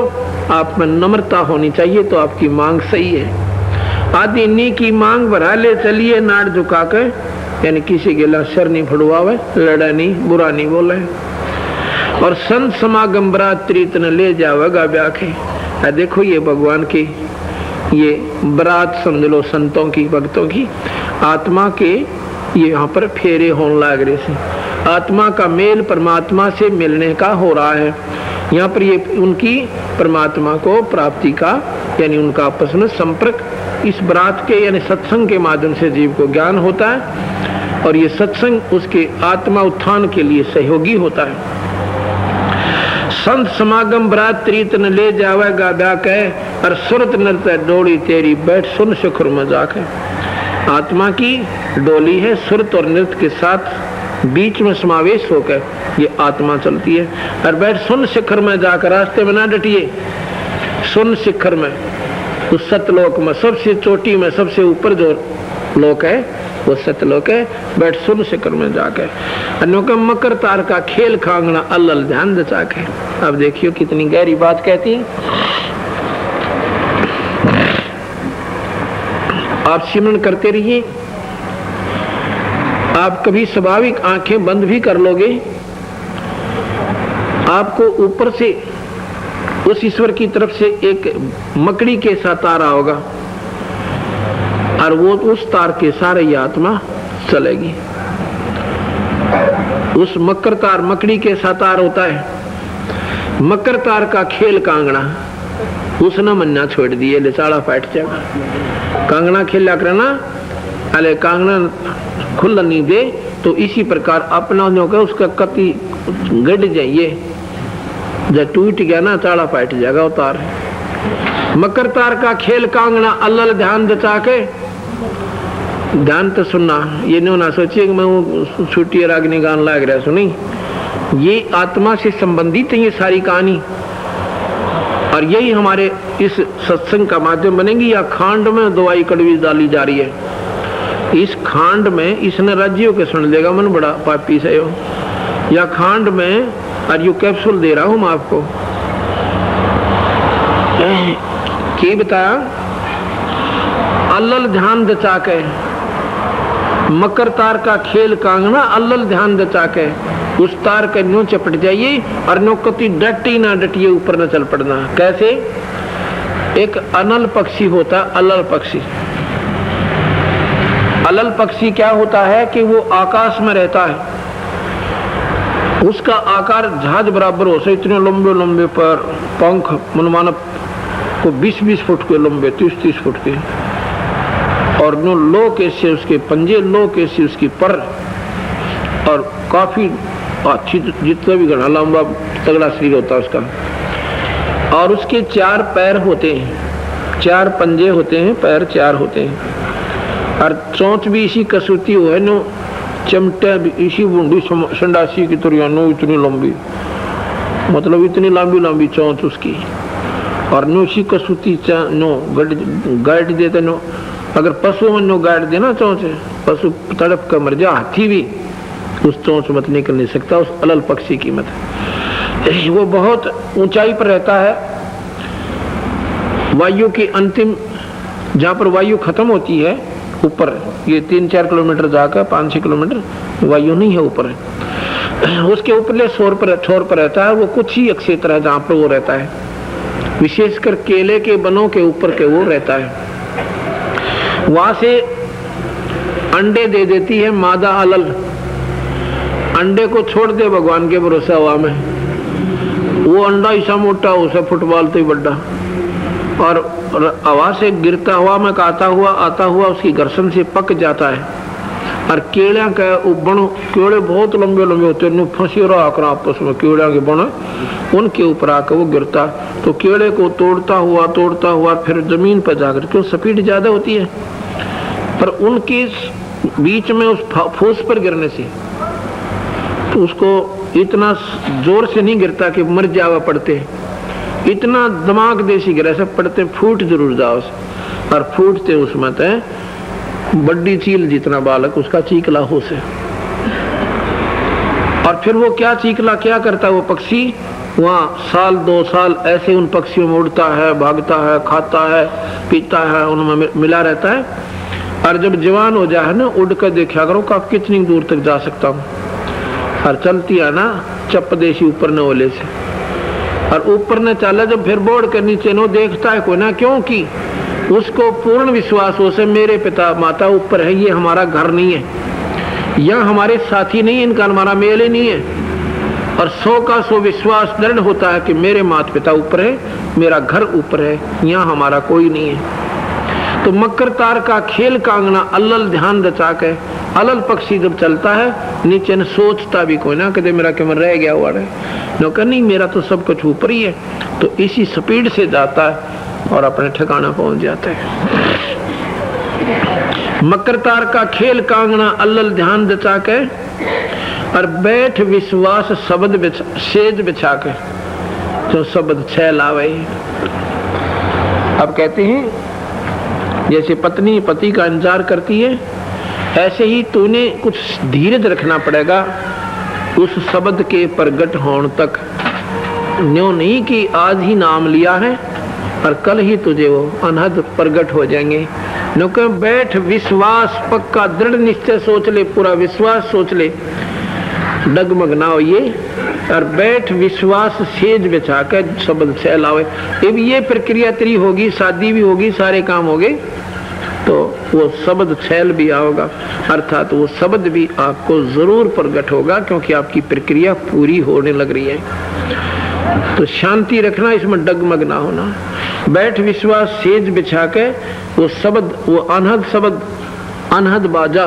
आप में नम्रता होनी चाहिए तो आपकी मांग सही है। आदि इन्हीं की मांग भरा ले चलिए नाड़ झुका के, यानी किसी के ला सर नहीं फड़वावे, लड़ा नहीं, बुरा नहीं बोले। और संत समागम बरात्री तन ले जावेगा ब्याखे। देखो ये भगवान की ये बरात समझ लो संतों की भक्तों की आत्मा के ये यहाँ पर फेरे होने लग रहे से, आत्मा का मेल परमात्मा से मिलने का हो रहा है। यहाँ पर ये उनकी परमात्मा को प्राप्ति का यानी उनका आपस में संपर्क इस बरात के यानी सत्संग के माध्यम से जीव को ज्ञान होता है, और ये सत्संग उसके आत्मा उत्थान के लिए सहयोगी होता है। संत समागम बरात त्रीतन ले जावेगा ब्याके, और सुरत नृत्य डोली तेरी बैठ सुन शिखर में जाके। आत्मा की डोली है सुरत और नृत्य के साथ बीच में समावेश होकर ये आत्मा चलती है। और बैठ सुन शिखर में जाकर, रास्ते में ना डटिए, सुन शिखर में उस सतलोक में सबसे चोटी में सबसे ऊपर जो लोक है वो सतलोक है। बैठ सुन शिखर में जाकर अनोखा मकर तार का खेल खांगना अल्लाह ध्यान दचा के। अब देखियो कितनी गहरी बात कहती है। आप सिमरन करते रहिए, आप कभी स्वाभाविक आंखें बंद भी कर लोगे, आपको ऊपर से उस ईश्वर की तरफ से एक मकड़ी के साथ तार होगा और वो उस तार के सारे ये आत्मा चलेगी। उस मकर तार मकड़ी के साथ तार होता है, मकर तार का खेल कांगड़ा उसने मन्ना छोड़ दिए, ले चाड़ा फाट जाएगा। कांगना खेला करना, अले कांगना खुला नहीं दे तो इसी प्रकार अपना जो का उसका कति गड़ जाइए, जब टूट गया ना चाड़ा फाट जाएगा उतार। मकर तार का खेल कांगना अल्लाह ध्यान दचा के, ध्यान तो सुनना, ये नहीं ना सोचिए कि मैं वो छुट्टी रागनी गान लाग रहा सुनी, ये आत्मा से संबंधित है ये सारी कहानी, और यही हमारे इस सत्संग का माध्यम बनेगी। या खांड में दवाई कड़वी डाली जा रही है, इस खांड में इसने राज्यों के सुन लेगा मन बड़ा पापी से हो, या खांड में और यू कैप्सूल दे रहा हूं मैं आपको। क्या बताया? अल्लल ध्यान दचा के, मकर तार का खेल कांगना अल्लल ध्यान दचा के, उस तार के न्यू चपट जाइए और न्यू कति डटी ना डटिए, ऊपर न चल पड़ना। कैसे? एक अनल पक्षी होता, अल्लल पक्षी। अल्लल पक्षी क्या होता है कि वो आकाश में रहता है, उसका आकार जहाज बराबर हो से, इतने लंबे लंबे पर पंख, मनमाना को 20-20 फुट के लंबे, 30-30 फुट के, और नो लो कैसे उसके पंजे, लो कैसे उसकी पर, और काफी अच्छी, जितना भी घना लंबा तगड़ा शरीर होता है उसका, और उसके 4 पैर होते हैं, 4 पंजे होते हैं, पैर 4 होते हैं, और चोंच भी इसी कसूती हो है नो, चमटे भी इसी बूंदी संडासी की तुरिया नो, इतनी लंबी, मतलब इतनी लंबी लंबी चोंच उसकी, और नो इसी कसूती नो गाइड देते नो। अगर पशु में नो गाइड देना चोंच, पशु तड़प कर मर जा, हाथी भी उस चोंच मत निकल नहीं सकता उस अल्लल पक्षी की मत। वो बहुत ऊंचाई पर रहता है, वायु की अंतिम, जहां पर वायु खत्म होती है ऊपर, ये 3-4 किलोमीटर जाकर 5-6 किलोमीटर वायु नहीं है ऊपर, उसके ऊपरले छोर पर रहता है। वो कुछ ही क्षेत्र है जहां पर वो रहता है, विशेषकर केले के बनों के ऊपर के वो रहता है। वहां से अंडे दे देती है मादा अल्लल, अंडे को छोड़ दे भगवान के भरोसे हवा में, वो अंडा ऐसा मोटा उसे फुटबॉल तो ही बड़ा, और हवा से गिरता हुआ में आता हुआ उसकी घर्षण से पक जाता है, और केड़ा का बन, केड़े बहुत लंबे लंबे होते हैं, फंसी रहा आकर आपस में केड़ा के बन, उनके ऊपर आकर वो गिरता, तो केड़े को तोड़ता हुआ फिर जमीन पर जाकर, क्यों स्पीड ज्यादा होती है, पर उनके बीच में उस फूस पर गिरने से तो उसको इतना जोर से नहीं गिरता कि मर जावा पड़ते, इतना दिमाग देसी गिरा सब पड़ते, फूट जरूर जाओ, और फूटते उसमें तय बड़ी चील जितना बालक उसका चीकला हो से। और फिर वो क्या चीकला क्या करता है वो पक्षी, वहाँ 1-2 साल ऐसे उन पक्षियों में उड़ता है, भागता है, खाता है, पीता है, उनमें मिला रहता है, और जब जवान हो जाए ना, उड़ कर देखा करो का कितनी दूर तक जा सकता हूँ, और चलती है ना चप देसी ऊपर न ओले से, और ऊपर न चला जब फिर बोर्ड के नीचे नो देखता है कोई ना, क्योंकि उसको पूर्ण विश्वास हो से मेरे पिता माता ऊपर है, ये हमारा घर नहीं है, यह हमारे साथी नहीं है, इनका हमारा मेल ही नहीं है, और 100 का 100 विश्वास दृढ़ होता है कि मेरे माता पिता ऊपर है, मेरा घर ऊपर है, यहाँ हमारा कोई नहीं है। तो मकर तार का खेल कांगना अल्लल ध्यान दचा के, अल्लल पक्षी जब चलता है नीचे न सोचता भी कोई ना कदे मेरा क्या रह गया हुआ है, नौकर नहीं मेरा तो सब कुछ ऊपर ही है, तो इसी स्पीड से जाता है और अपने ठिकाना पहुंच जाता है। मकर तार का खेल कांगना अल्लल ध्यान दचा के, और बैठ विश्वास शब्द सेज बिछा के, जो शब्द 6 लावे। अब कहते हैं जैसे पत्नी पति का इंतजार करती है, ऐसे ही तूने कुछ धीरज रखना पड़ेगा उस शब्द के प्रगट होने तक। न्यों नहीं कि आज ही नाम लिया है और कल ही तुझे वो अनहद प्रगट हो जाएंगे। नुके बैठ विश्वास पक्का दृढ़ निश्चय सोच ले, पूरा विश्वास सोच ले, डगमग ना हो ये, और बैठ विश्वास सेज बिछा कर शब्द से लावे। अब ये प्रक्रिया तेरी होगी, शादी भी होगी, सारे काम हो गए, तो वो शब्द छैल भी आओगा, अर्थात वो शब्द भी आपको जरूर प्रकट होगा, क्योंकि आपकी प्रक्रिया पूरी होने लग रही है। तो शांति रखना, इसमें डगमग ना होना। बैठ विश्वास सेज बिछा के वो शब्द, वो अनहद शब्द, अनहद बाजा,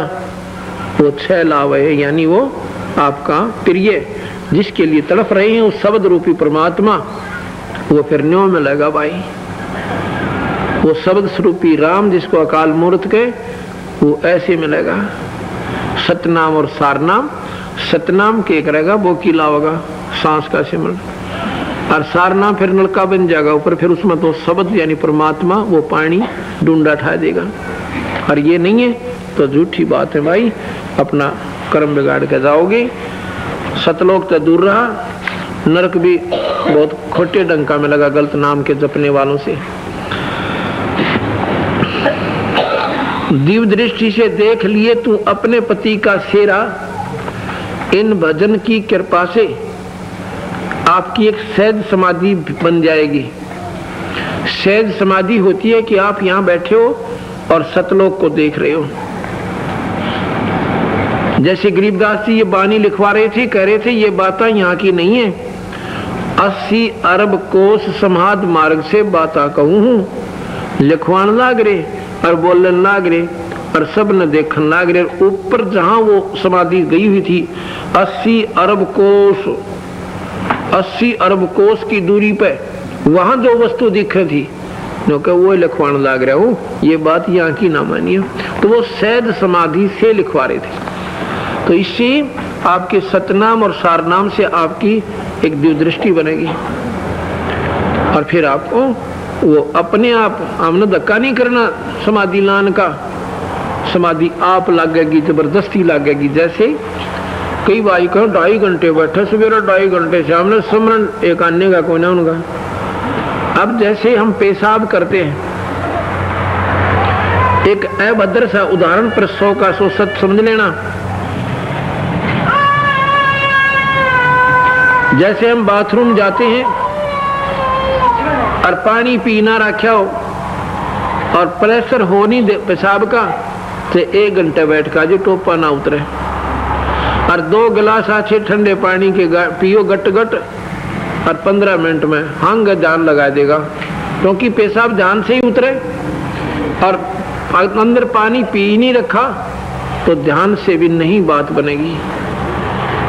वो छह लावे, यानी वो आपका प्रिय जिसके लिए तड़प रहे हैं उस शब्द रूपी परमात्मा, वो फिर न्यों में लगा भाई। वो शब्द स्वरूपी राम जिसको अकाल मूर्त के, वो ऐसे मिलेगा। सतनाम और सारनाम, सतनाम के करेगा वो की लावेगा सांस का सिमरन, और सारनाम फिर नलका बन जाएगा ऊपर, फिर उसमें तो शब्द यानी परमात्मा वो पानी डूंडा ठा देगा। और ये नहीं है तो झूठी बात है भाई, अपना कर्म बिगाड़ के जाओगे। सतलोक तो दूर रहा, नरक भी बहुत खोटे डंका में लगा गलत नाम के जपने वालों से। दिव्य दृष्टि से देख लिए तू अपने पति का सेरा, इन भजन की कृपा से आपकी एक सहज समाधि बन जाएगी। सहज समाधि होती है कि आप यहाँ बैठे हो और सतलोक को देख रहे हो। जैसे गरीबदास जी ये बानी लिखवा रहे थे, कह रहे थे ये बातें यहाँ की नहीं है, 80 अरब कोस समाध मार्ग से बातें कहूँ हूँ, लिखवान लाग रहे और बोलन लाग रहे और सब न देखन लाग रहे। ऊपर जहां वो समाधि गई हुई थी 80 अरब कोस, 80 अरब कोस की दूरी पे वहां जो वस्तु दिख रही थी क्योंकि वो लिखवान लाग रहा हूँ, ये बात यहाँ की ना मानिए। तो वो सहज समाधि से लिखवा रहे थे। तो इससे आपके सतनाम और सारनाम से आपकी एक दिव्य दृष्टि बनेगी और फिर आपको वो अपने आप हमने धक्का नहीं करना समाधि लान का, समाधि आप लगेगी, जबरदस्ती लगेगी। जैसे कई भाई कहो 2.5 घंटे बैठे सवेरे, 2.5 घंटे सामने स्मरण एक आने का कोई ना उनका। अब जैसे हम पेशाब करते हैं, एक अभद्र सा उदाहरण पर 100 का 100 सच समझ लेना। जैसे हम बाथरूम जाते हैं और पानी पीना रखा हो और प्रेशर हो नहीं दे पेशाब का, तो 1 घंटे बैठ का जो टोपा ना उतरे और 2 गिलास अच्छे ठंडे पानी के पियो गट गट और 15 मिनट में हंग जान लगा देगा, क्योंकि पेशाब जान से ही उतरे और अंदर पानी पी नहीं रखा तो ध्यान से भी नहीं बात बनेगी।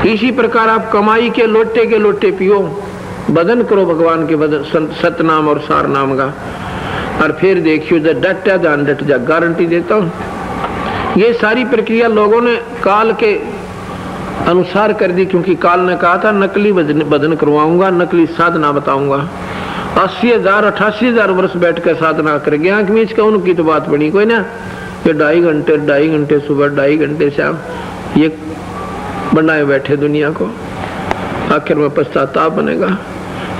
इसी प्रकार आप कमाई के लोटे पियो, भजन करो भगवान के भजन सतनाम और सारनाम का, और फिर देखियो जब डटा जान डट जा, गारंटी देता हूं। ये सारी प्रक्रिया लोगों ने काल के अनुसार कर दी, क्योंकि काल ने कहा था नकली भजन करवाऊंगा, नकली साधना बताऊंगा। 80,000 88,000 वर्ष बैठ कर साधना कर गया कि मीच का उनकी तो बात बनी कोई ना। ये 2.5 घंटे सुबह, 2.5 घंटे शाम, ये बनाए बैठे दुनिया को। आखिर में पश्चाताप बनेगा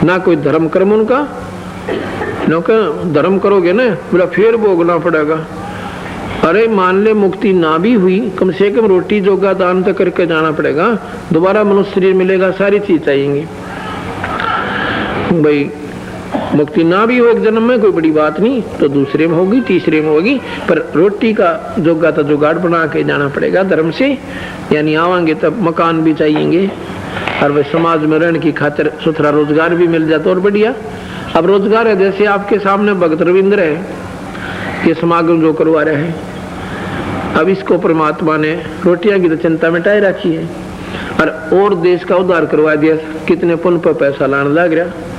ना कोई धर्म कर्म उनका, न धर्म करोगे ना बोला फिर भोगना पड़ेगा। अरे मान ले मुक्ति ना भी हुई, कम से कम रोटी जोगा दान तो करके जाना पड़ेगा, दोबारा मनुष्य शरीर मिलेगा, सारी चीज चाहिए भाई। मुक्ति ना भी हो एक जन्म में कोई बड़ी बात नहीं, तो दूसरे में होगी, तीसरे में होगी, पर रोटी का जोगा तो जुगाड़ बना के जाना पड़ेगा धर्म से। यानी आवांगे तब मकान भी चाहिए और वह समाज में रहने की खातिर सुथरा रोजगार भी मिल जाता और बढ़िया। अब रोजगार है, जैसे आपके सामने भगत रविंद्र है, ये समागम जो करवा रहे हैं, अब इसको परमात्मा ने रोटियां की तो चिंता मिटाई रखी है और देश का उद्धार करवा दिया, कितने पुन पर पैसा लाने लग रहा।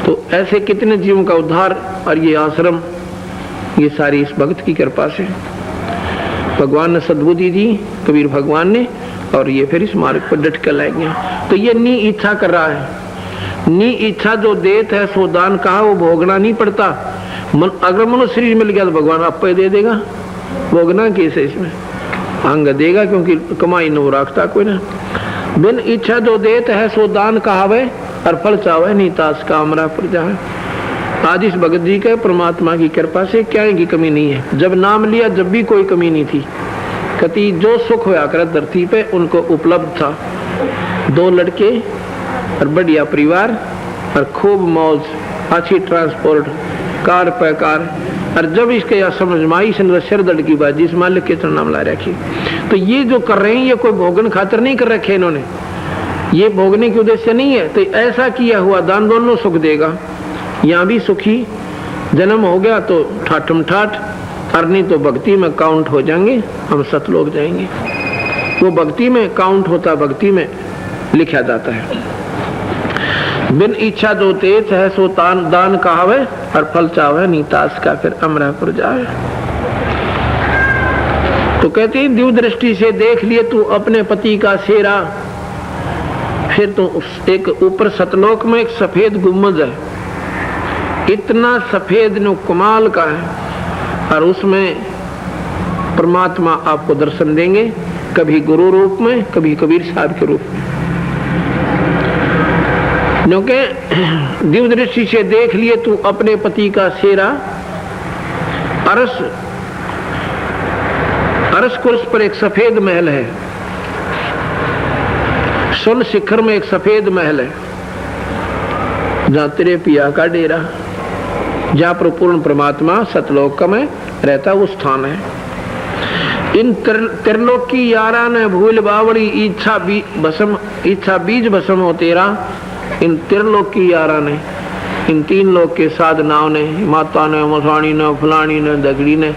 तो ऐसे कितने जीवों का उद्धार, और ये आश्रम, ये सारी इस भक्त की कृपा से भगवान ने सद्बुद्धि दी, कबीर भगवान ने, और ये फिर इस मार्ग पर डट कर लाए गया। तो ये नी इच्छा कर रहा है, नी इच्छा जो देत है सो दान कहा, वो भोगना नहीं पड़ता। अगर मनुष्य शरीर मिल गया तो भगवान आप पे दे देगा, भोगना कैसे इसमें अंग देगा, क्योंकि कमाई न वो रखता कोई ना। बिन इच्छा जो देत है सो दान कहावे और फल चावे नहीं तास का अमरा पर जाए। आज इस भगत जी के परमात्मा की कृपा से क्या की कमी नहीं है। जब नाम लिया जब भी कोई कमी नहीं थी, कति जो सुख हुआ कर धरती पे उनको उपलब्ध था। 2 लड़के और बढ़िया परिवार और खूब मौज, अच्छी ट्रांसपोर्ट, कार पे कार। और जब इसके या समझ माई सिर की बात जिस मालिक के नाम ला रखी। तो ये जो कर रहे हैं ये कोई भोगन खातर नहीं कर रखे इन्होंने, ये भोगने के उद्देश्य नहीं है। तो ऐसा किया हुआ दान दोनों सुख देगा, यहाँ भी सुखी, जन्म हो गया तो ठाठम ठाठ, और नहीं तो भक्ति में काउंट हो जाएंगे, हम सतलोक जाएंगे। वो भक्ति में काउंट होता, भक्ति में लिखा जाता है। बिन इच्छा दो तेज है सो दान कहावे, और फल चावे नीतास का फिर अमरापुर जावे। तो कहते हैं दिव्य दृष्टि से देख लिए तू अपने पति का सेरा, फिर तो एक ऊपर सतलोक में एक सफेद गुम्बद है, इतना सफेद नो कमाल का है, और उसमें परमात्मा आपको दर्शन देंगे, कभी गुरु रूप में, कभी कबीर साहब के रूप में। क्योंकि दिव्य दृष्टि से देख लिए तू अपने पति का सेरा, अरस कुर्स पर एक सफेद महल है, सुन शिखर में एक सफेद महल है, जहां तेरे पिया का डेरा, जहां पर पूर्ण परमात्मा सतलोक में रहता, वो स्थान है। इन त्रिलोक की यारा ने भूल बावड़ी, इच्छा बीज भस्म हो तेरा। इन त्रिलोक की यारा ने, इन तीन लोक के साधनाओं ने, माता ने, मसाणी ने, फलानी ने, दगड़ी ने,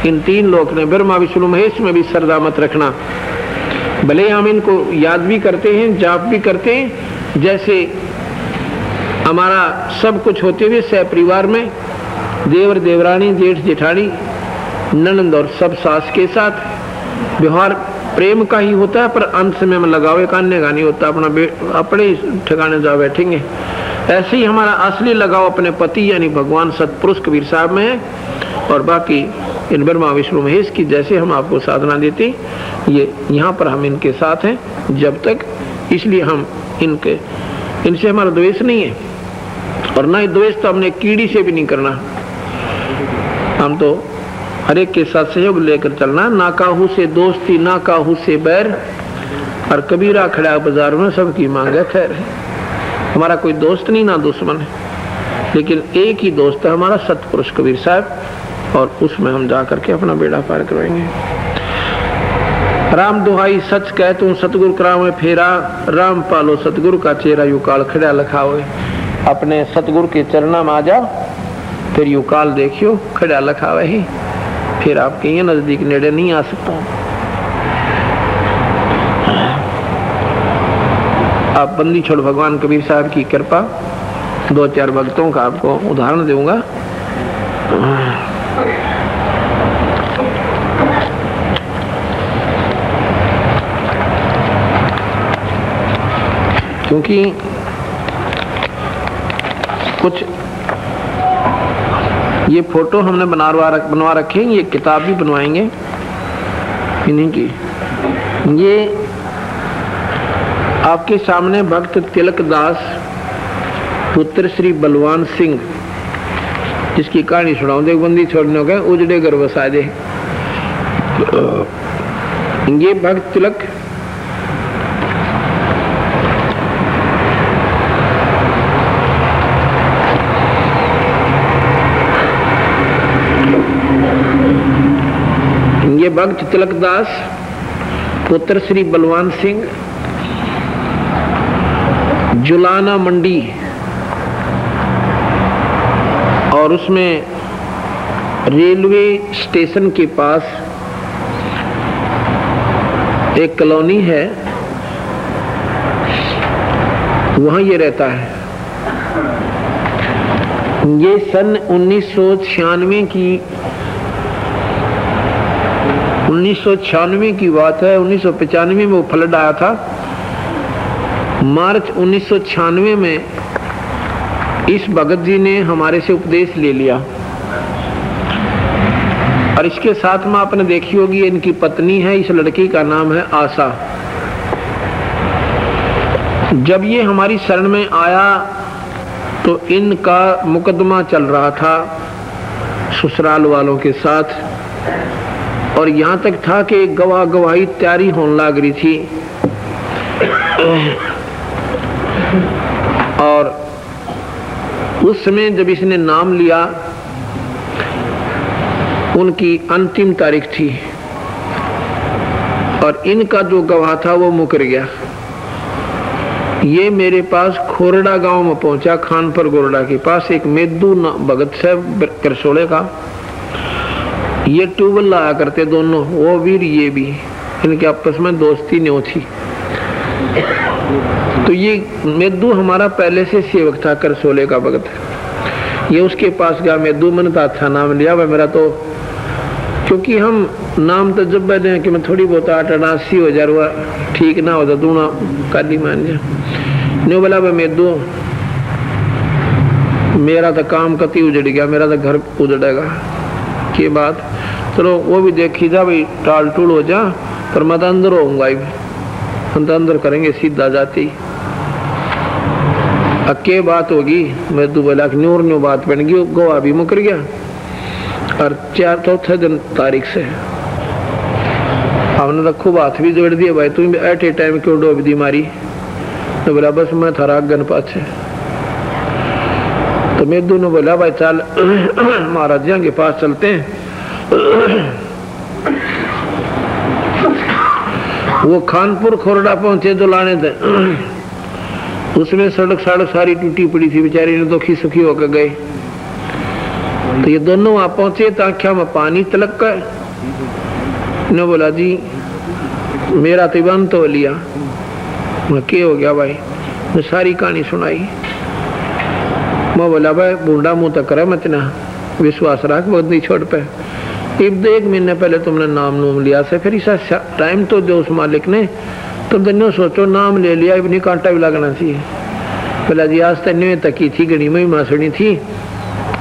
इन तीन लोक ने, ब्रह्मा विष्णु महेश में भी श्रद्धा मत रखना। भले हम इनको याद भी करते हैं, जाप भी करते हैं, जैसे हमारा सब कुछ होते हुए सह परिवार में देवर देवरानी, जेठ जेठानी, ननंद और सब सास के साथ व्यवहार प्रेम का ही होता है, पर अंत समय में लगावे कान्य का नहीं होता, अपने ठिकाने जा बैठेंगे। ऐसे ही हमारा असली लगाव अपने पति यानी भगवान सतपुरुष कबीर साहब में है, और बाकी इन ब्रह्मा विष्णु महेश की जैसे हम आपको साधना देते, ये यहाँ पर हम इनके साथ हैं जब तक, इसलिए हम इनसे हमारा द्वेष नहीं है, और ना ही द्वेष तो हमने कीड़ी से भी नहीं करना। हम तो हर एक के साथ सहयोग लेकर चलना, ना काहू से दोस्ती ना काहू से बैर, और कबीरा खड़ा बाजार में सबकी मांगे खैर। हमारा कोई दोस्त नहीं ना दुश्मन है, लेकिन एक ही दोस्त है हमारा सतपुरुष कबीर साहब, और उसमें हम जा करके अपना बेड़ा पार करवाएंगे। राम दुहाई सच कह तू सतगुरु करावे फेरा, राम पालो सतगुरु का चेहरा युकाल खड़ा लखावे। अपने सतगुरु के चरणा में आ जाओ, फिर युकाल देखियो खड़ा लखावे ही, फिर आपके ये नजदीक नेड़े नहीं आ सकता। आप बंदी छोड़ भगवान कबीर साहब की कृपा, दो चार भक्तों का आपको उदाहरण दूंगा। क्योंकि कुछ ये फोटो हमने बनवा रखे, ये किताब भी बनवाएंगे इन्हीं की। ये आपके सामने भक्त तिलक दास पुत्र श्री बलवान सिंह, जिसकी कहानी सुनाऊं। देख बंदी छोड़ने गए उजड़े घर बसा दे। ये भक्त तिलक भक्त तिलक दास पुत्र श्री बलवान सिंह, जुलाना मंडी, और उसमें रेलवे स्टेशन के पास एक कॉलोनी है, वहां ये रहता है। ये सन 1996 की बात है। 1995 में वो फ्लड आया था। मार्च 1996 में इस भगत जी ने हमारे से उपदेश ले लिया, और इसके साथ में आपने देखी होगी इनकी पत्नी है, इस लड़की का नाम है आशा। जब ये हमारी शरण में आया तो इनका मुकदमा चल रहा था ससुराल वालों के साथ, और यहाँ तक था कि गवाही तैयारी होने लग रही थी। और उस समय जब इसने नाम लिया, उनकी अंतिम तारीख थी, और इनका जो गवाह था वो मुकर गया। ये मेरे पास खोरड़ा गांव में पहुंचा, खानपुर गोरडा के पास। एक मेदू भगत साहब करसोड़े का, ये ट्यूबवेल लाया करते दोनों, वो वीर ये भी, इनके आपस में दोस्ती न्यों थी। तो ये मेदू हमारा पहले से सेवक था, करसोले का भगत। ये उसके पास गया, मेदू मैंने तो अच्छा नाम लिया भाई मेरा, तो क्योंकि हम नाम तो जब दें कि मैं थोड़ी बहुत 88 हो जा रहा, ठीक ना होता दूना काली मान जा न्यू बोला भाई मेदू मेरा तो काम कति उजड़ गया, मेरा तो घर उजड़ेगा की बात। चलो वो भी देखी जा भाई, टाल टूल हो जा, पर मैं तो अंदर होऊंगा, हम तो अंदर करेंगे सीधा जाती। अके बात होगी, मेदू बोला न्यूर न्यू बात बन गई, गोवा भी मुकर गया। और 4 दिन तारीख से हमने तो खूब हाथ भी जोड़ दिए, भाई तुम एट ए टाइम क्यों डोब दी मारी। तो बोला बस मैं थरा गन पाछे। तो मेदू ने बोला भाई चल महाराज जी के पास चलते हैं। वो खानपुर खोरड़ा पहुंचे जो लाने थे, उसमें सड़क सारी टूटी पड़ी थी, बेचारी ने दुखी सुखी होकर गए। तो ये दोनों वहां पहुंचे तो आंखों में पानी तलक गए। ने बोला जी मेरा तो बंद तो लिया। मैं क्या हो गया भाई, मैं सारी कहानी सुनाई। मैं बोला भाई बूढ़ा मुंह तक करे मत ना, विश्वास रख, बहुत नहीं छोड़ पे। एक 1 महीने पहले तुमने नाम नूम लिया से, फिर इस टाइम तो दो उस मालिक ने, तुम तो सोचो नाम ले लिया, इतनी कांटा भी लगना चाहिए। बोला जी आज तक तक की थी, गणी में मासुनी थी,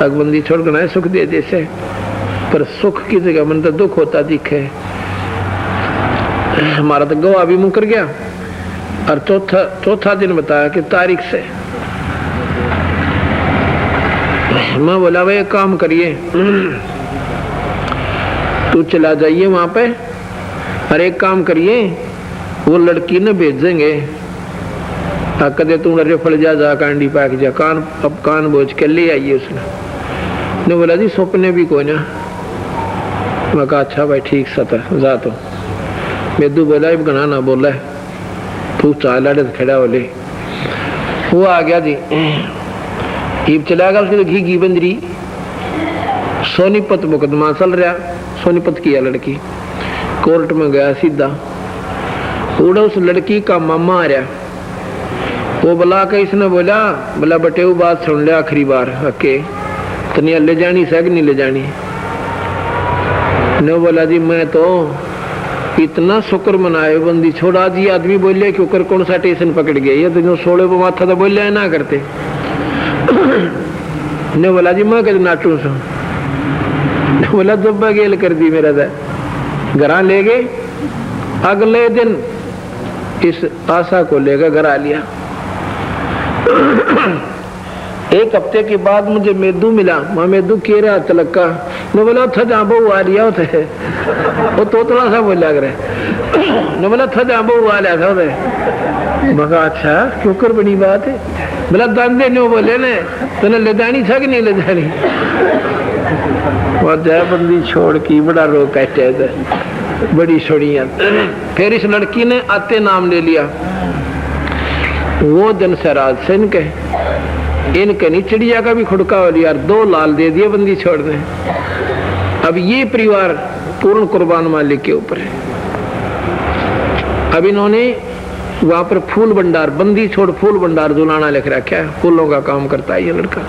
अगबंदी छोड़ गना सुख दे जैसे, पर सुख की जगह मन तो दुख होता दिखे। हमारा तो गवा भी मुकर गया। और चौथा दिन बताया कि तारीख से। मैं बोला भाई एक काम करिए, तू चला जाइए वहां पे, और एक काम करिए वो लड़की ने भेजेंगे, कदे तू रिफल जा कांडी पाक जा, कान अब कान बोझ के ले आइए। उसने बोला जी सपने भी कोई ना। मैं कहा अच्छा भाई ठीक सता जा। तो मेदू बोला अब गना ना बोला, तू चाल खड़ा होले। वो आ गया जी, ईब चला गया। उसकी तो घी बंदरी, सोनीपत मुकदमा चल रहा, सोनीपत की है लड़की, कोर्ट में गया सीधा। उड़ा उस लड़की का मामा आ रहा, वो बुला के इसने बोला बटे वो बात सुन ले आखिरी बार, अके तनिया ले जानी सग नहीं ले जानी। ने बोला जी मैं तो इतना शुक्र मनाए बंदी छोड़ा जी। आदमी बोले कि ऊपर कौन सा स्टेशन पकड़ गया, ये तो 16 पे माथा तो बोले ना करते। ने बोला जी मैं कद नाटू सो। बोला जब गेल कर दी मेरा घर ले गए। अगले दिन इस आशा को लेकर घर आ लिया। 1 हफ्ते के बाद मुझे मेदू मिला। मैं मेदू कह रहा तलक्का। मैं बोला था जहाँ बहु आ लिया थे, वो तोतला सा बोला करे। मैं बोला था जहाँ बहु आ लिया था उसे। मगा अच्छा क्यों कर बड़ी बात है। बोला दांदे न्यों बोले ने तने ले जानी था कि नहीं ले जानी। वो जयबंदी छोड़ की बड़ा रो कहते थे, बड़ी छोड़िया। फिर इस लड़की ने आते नाम ले लिया। वो दिन से रात से इनके नहीं चिड़िया का भी खुड़का हो लिया, 2 लाल दे दिए बंदी छोड़ने। अब ये परिवार पूर्ण कुर्बान मालिक के ऊपर है। अब इन्होंने वहां पर फूल भंडार, बंदी छोड़ फूल भंडार जुलाना लिख रखा है, फूलों का काम करता है ये लड़का।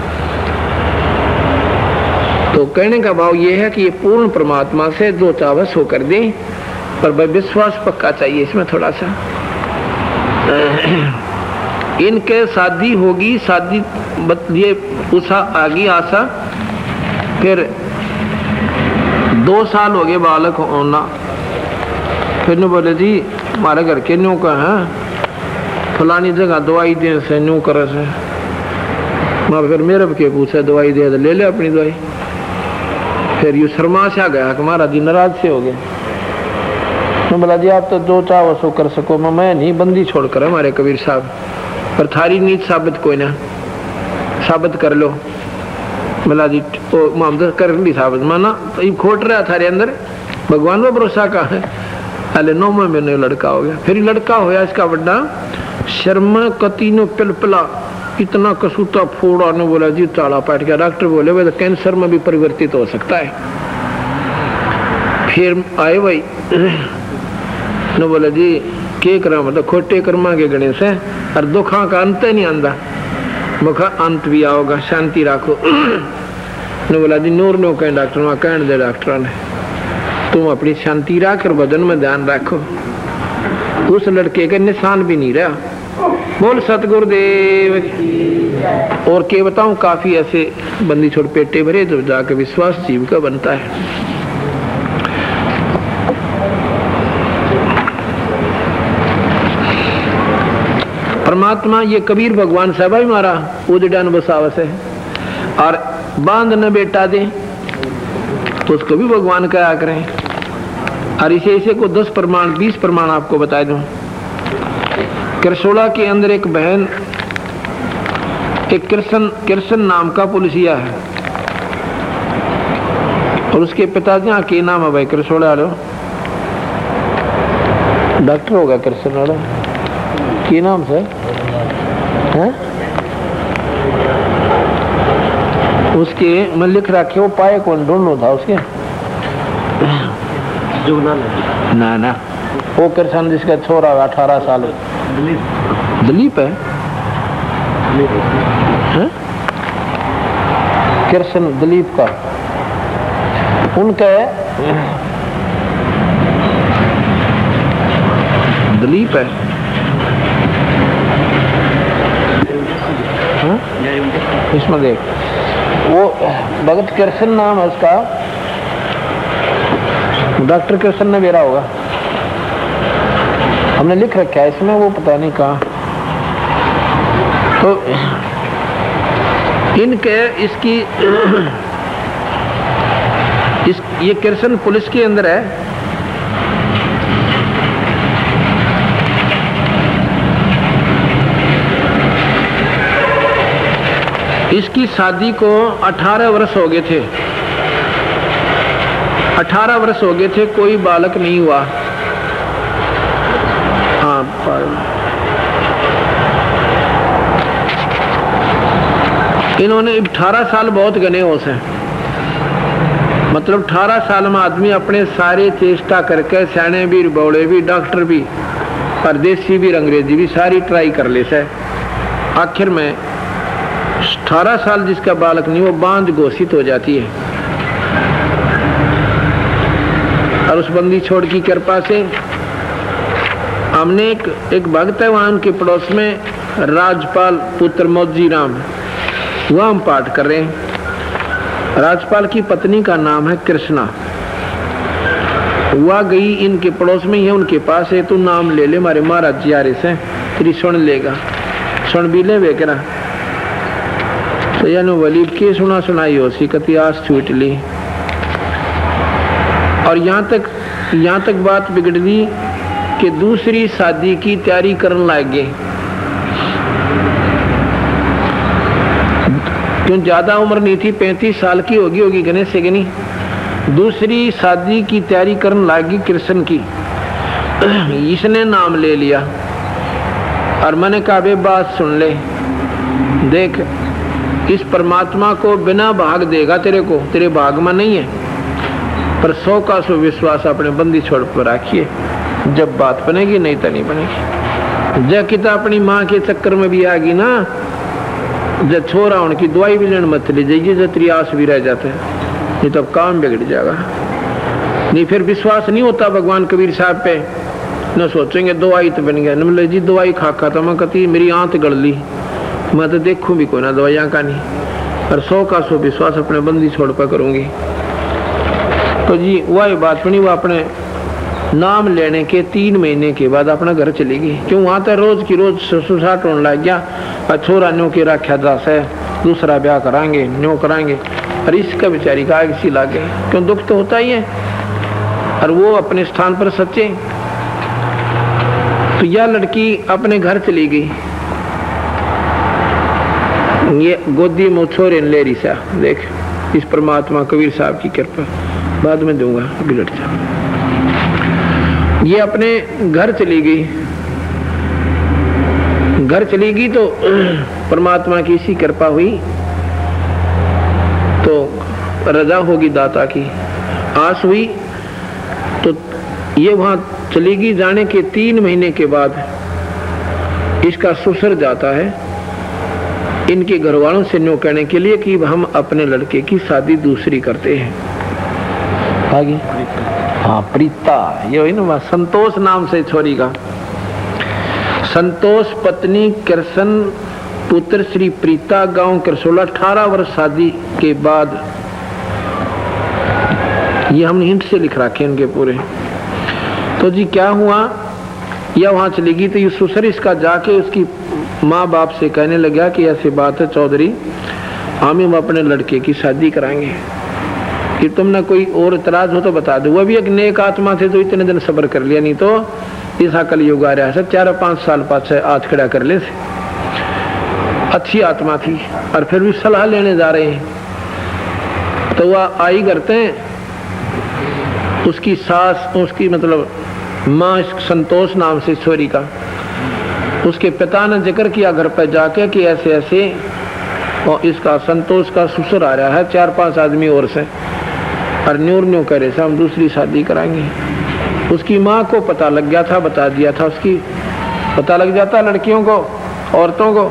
तो कहने का भाव ये है कि ये पूर्ण परमात्मा से जो चाहे सो कर दे, पर विश्वास पक्का चाहिए इसमें थोड़ा सा। इनके शादी होगी, शादी ये उषा आगी आशा। फिर 2 साल हो गए बालक होना। फिर ने बोले जी हमारे घर के न्यू का है फलानी जगह दवाई दे से न्यू करे से। मैं फिर मेरे के पूछा दवाई दे ले ले अपनी दवाई। फिर यू शर्मा से आ गया कि महाराज जी नाराज से हो गए। मैं बोला जी आप तो जो चाहो सो कर सको, मैं नहीं बंदी छोड़कर हमारे कबीर साहब, पर थारी नीत साबित कोई ना, साबित कर लो। बोला जी मोहम्मद कर ली साबित, माना तो ये खोट रहा थारे अंदर भगवान में भरोसा का है। अले 9 महीने लड़का हो गया। फिर लड़का होया इसका बड़ा, शर्मा कतीनो पिलपिला, इतना कसूता फोड़ा ने बोला जी ताला पाट गया। डॉक्टर बोले भाई तो कैंसर में भी परिवर्तित हो सकता है। फिर आए भाई ने बोला जी के करा, मतलब खोटे कर्मा के गणेश है और दुखा का अंत नहीं आंदा। मुखा अंत भी आओगा, शांति रखो। ने बोला जी नूर नो कहें डॉक्टर वहां कहने दे डॉक्टर ने, तुम अपनी शांति रख और वजन में ध्यान रखो। उस लड़के के निशान भी नहीं रहा। बोल सतगुरुदेव। और क्या बताऊं, काफी ऐसे बंदी छोड़ पेटे भरे तो जाके विश्वास जीव का बनता है। परमात्मा ये कबीर भगवान साहब ही मारा उजड़ान बसावस है और बांध न बेटा दे तो उसको भी भगवान कहा करें। और इसे को 10 प्रमाण 20 प्रमाण आपको बता दूं। करसोला के अंदर एक बहन, एक कृष्ण नाम का पुलिसिया है और उसके पिताजी यहाँ के नाम है भाई करसोला वालों, डॉक्टर होगा कृष्ण वाला की नाम से है? उसके मैं लिख रखे वो पाए कौन ढूंढो था उसके ना वो कृष्ण जिसका छोरा 18 साल दिलीप है, कृष्ण दिलीप का उनका दिलीप है। इसमें देख वो भगत कृष्ण नाम है उसका, डॉक्टर कृष्ण ने मेरा होगा, हमने लिख रखा है इसमें, वो पता नहीं कहाँ। तो इनके इसकी ये कृष्ण पुलिस के अंदर है। इसकी शादी को 18 वर्ष हो गए थे, 18 वर्ष हो गए थे, कोई बालक नहीं हुआ। हाँ इन्होंने 18 साल बहुत गने हो से, मतलब 18 साल में आदमी अपने सारे चेष्टा करके सैने भी, बौड़े भी, डॉक्टर भी, परदेसी भी, अंग्रेजी भी सारी ट्राई कर ले से। आखिर में 18 साल जिसका बालक नहीं वो बांझ घोषित हो जाती है। और उस बंदी छोड़ की कृपा से हमने एक भक्त है वहां उनके पड़ोस में, राजपाल पुत्र मौजी राम, वह हम पाठ कर रहे हैं। राजपाल की पत्नी का नाम है कृष्णा। वह गई इनके पड़ोस में ही है, उनके पास है, तू नाम ले ले हमारे महाराज जी आ रहे से, तेरी सुन लेगा, सुन भी ले बेकरा। तो यानी वलीद के सुना सुनाई हो सी कति आस छूट ली। और यहाँ तक बात बिगड़ ली कि दूसरी शादी की तैयारी करने लग गए। क्यों ज्यादा उम्र नहीं थी, 35 साल की होगी गणेश से नहीं। दूसरी शादी की तैयारी करने लगी कृष्ण की। इसने नाम ले लिया और मैंने कहा बे बात सुन ले, देख इस परमात्मा को बिना भाग देगा तेरे को, तेरे भाग में नहीं है, पर 100 का 100 विश्वास अपने बंदी छोड़ पर रखिए, जब बात बनेगी नहीं तो नहीं बनेगी। जब किता अपनी माँ के चक्कर में भी आ गई ना, जब छोरा उनकी दवाई भी लेने मत ले जाइए, जब तेरी आस भी रह जाते हैं, नहीं तो काम बिगड़ जाएगा। नहीं फिर विश्वास नहीं होता भगवान कबीर साहब पे, न सोचेंगे दवाई तो बन गया, न बोले जी दवाई खा तो मैं कहती मेरी आंत गड़ ली, मैं तो देखूं भी कोई ना दवाइयाँ का नहीं, और 100 का 100 विश्वास अपने बंदी छोड़ पर करूंगी। तो जी वही बात बनी, वो अपने नाम लेने के 3 महीने के बाद अपना घर चली गई। क्यों वहां तो रोज की रोज सुसाट होने लग गया, और छोरा न्यो के रखा दास है, दूसरा ब्याह कराएंगे, न्यो कराएंगे, और इसका बेचारी का आग सी लागे। क्यों दुख तो होता ही है, और वो अपने स्थान पर सच्चे। तो यह लड़की अपने घर चली गई, ये गोदी में छोरे ले रही सा। देख इस परमात्मा कबीर साहब की कृपा, बाद में दूंगा बिलट जा। ये अपने घर चली गई घर चली गई तो परमात्मा की इसी कृपा हुई तो रजा होगी दाता की, आस हुई तो ये वहां चली गई। जाने के 3 महीने के बाद इसका ससुर जाता है इनके घर वालों से न्यों कहने के लिए कि हम अपने लड़के की शादी दूसरी करते हैं। आगे हाँ प्रीता, ये ना संतोष नाम से छोरी का। संतोष पत्नी कृष्ण पुत्र श्री प्रीता गांव करसोला 18 वर्ष शादी के बाद, ये हमने हिंट से लिख रखे इनके पूरे। तो जी क्या हुआ, या वहां चली गई तो ये ससुर इसका जाके उसकी माँ बाप से कहने लगा कि ऐसी बात है चौधरी, हम अपने लड़के की शादी कराएंगे, कि तुमने कोई और इतराज हो तो बता दो। वो भी एक नेक आत्मा थे तो इतने दिन सब्र कर लिया, नहीं तो इस कल युग आ रहा है 4-5 साल पाछे आज खड़ा कर ले। अच्छी आत्मा थी और फिर भी सलाह लेने जा रहे हैं तो वह आई करते हैं उसकी सास, उसकी मतलब माँ संतोष नाम से छोरी का, उसके पिता ने जिक्र किया घर पर जाके कि ऐसे ऐसे और इसका संतोष का ससुर आ रहा है 4-5 आदमी और से, और न्यू करे से हम दूसरी शादी कराएंगे। उसकी माँ को पता लग गया था, बता दिया था, उसकी पता लग जाता लड़कियों को, औरतों को।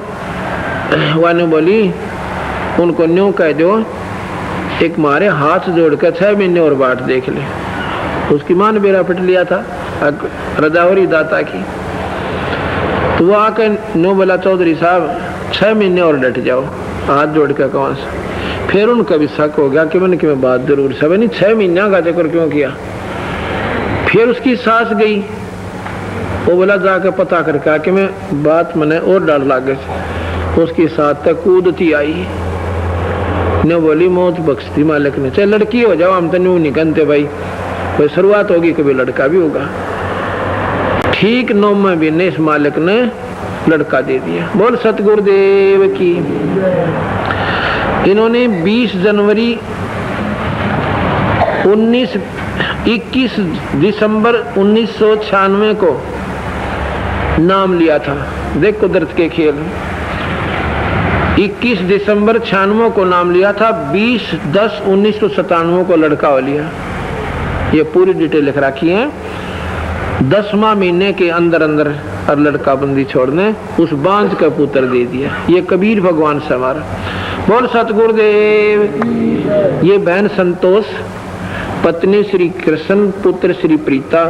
वह ने बोली उनको न्यू कह दो एक मारे हाथ जोड़कर 6 महीने और बाट देख ले। उसकी माँ ने बेरा पिट लिया था रजावरी दाता की। तो वो आकर न्यू बोला चौधरी साहब 6 महीने और डट जाओ, हाथ जोड़ कर कौन सा। फिर उनका भी शक हो गया कि मैंने कि मैं बात जरूर सब नहीं 6 महीने का जिक्र क्यों किया। फिर उसकी सास गई, वो बोला जाकर पता करके कि मैं बात मैंने और डर लागे। उसकी साथ तक कूदती आई ने बोली मौत बख्शती मालिक ने, चाहे लड़की हो जाओ हम तो न्यू नहीं कहते भाई, कोई शुरुआत होगी कभी लड़का भी होगा। ठीक 9वें महीने इस मालिक ने लड़का दे दिया। बोल सतगुरुदेव की। इन्होंने 20 जनवरी 21 दिसंबर 1996 को नाम लिया था। देख कुदरत के खेल। 21 दिसंबर 96 को नाम लिया था, 20/10/1997 को लड़का हो लिया। ये पूरी डिटेल लिख रखी है। 10वां महीने के अंदर अंदर और लड़का बंदी छोड़ने उस बांझ का पुत्र दे दिया। ये कबीर भगवान से हमारा। बोल सतगुरुदेव। ये बहन संतोष पत्नी श्री कृष्ण पुत्र श्री प्रीता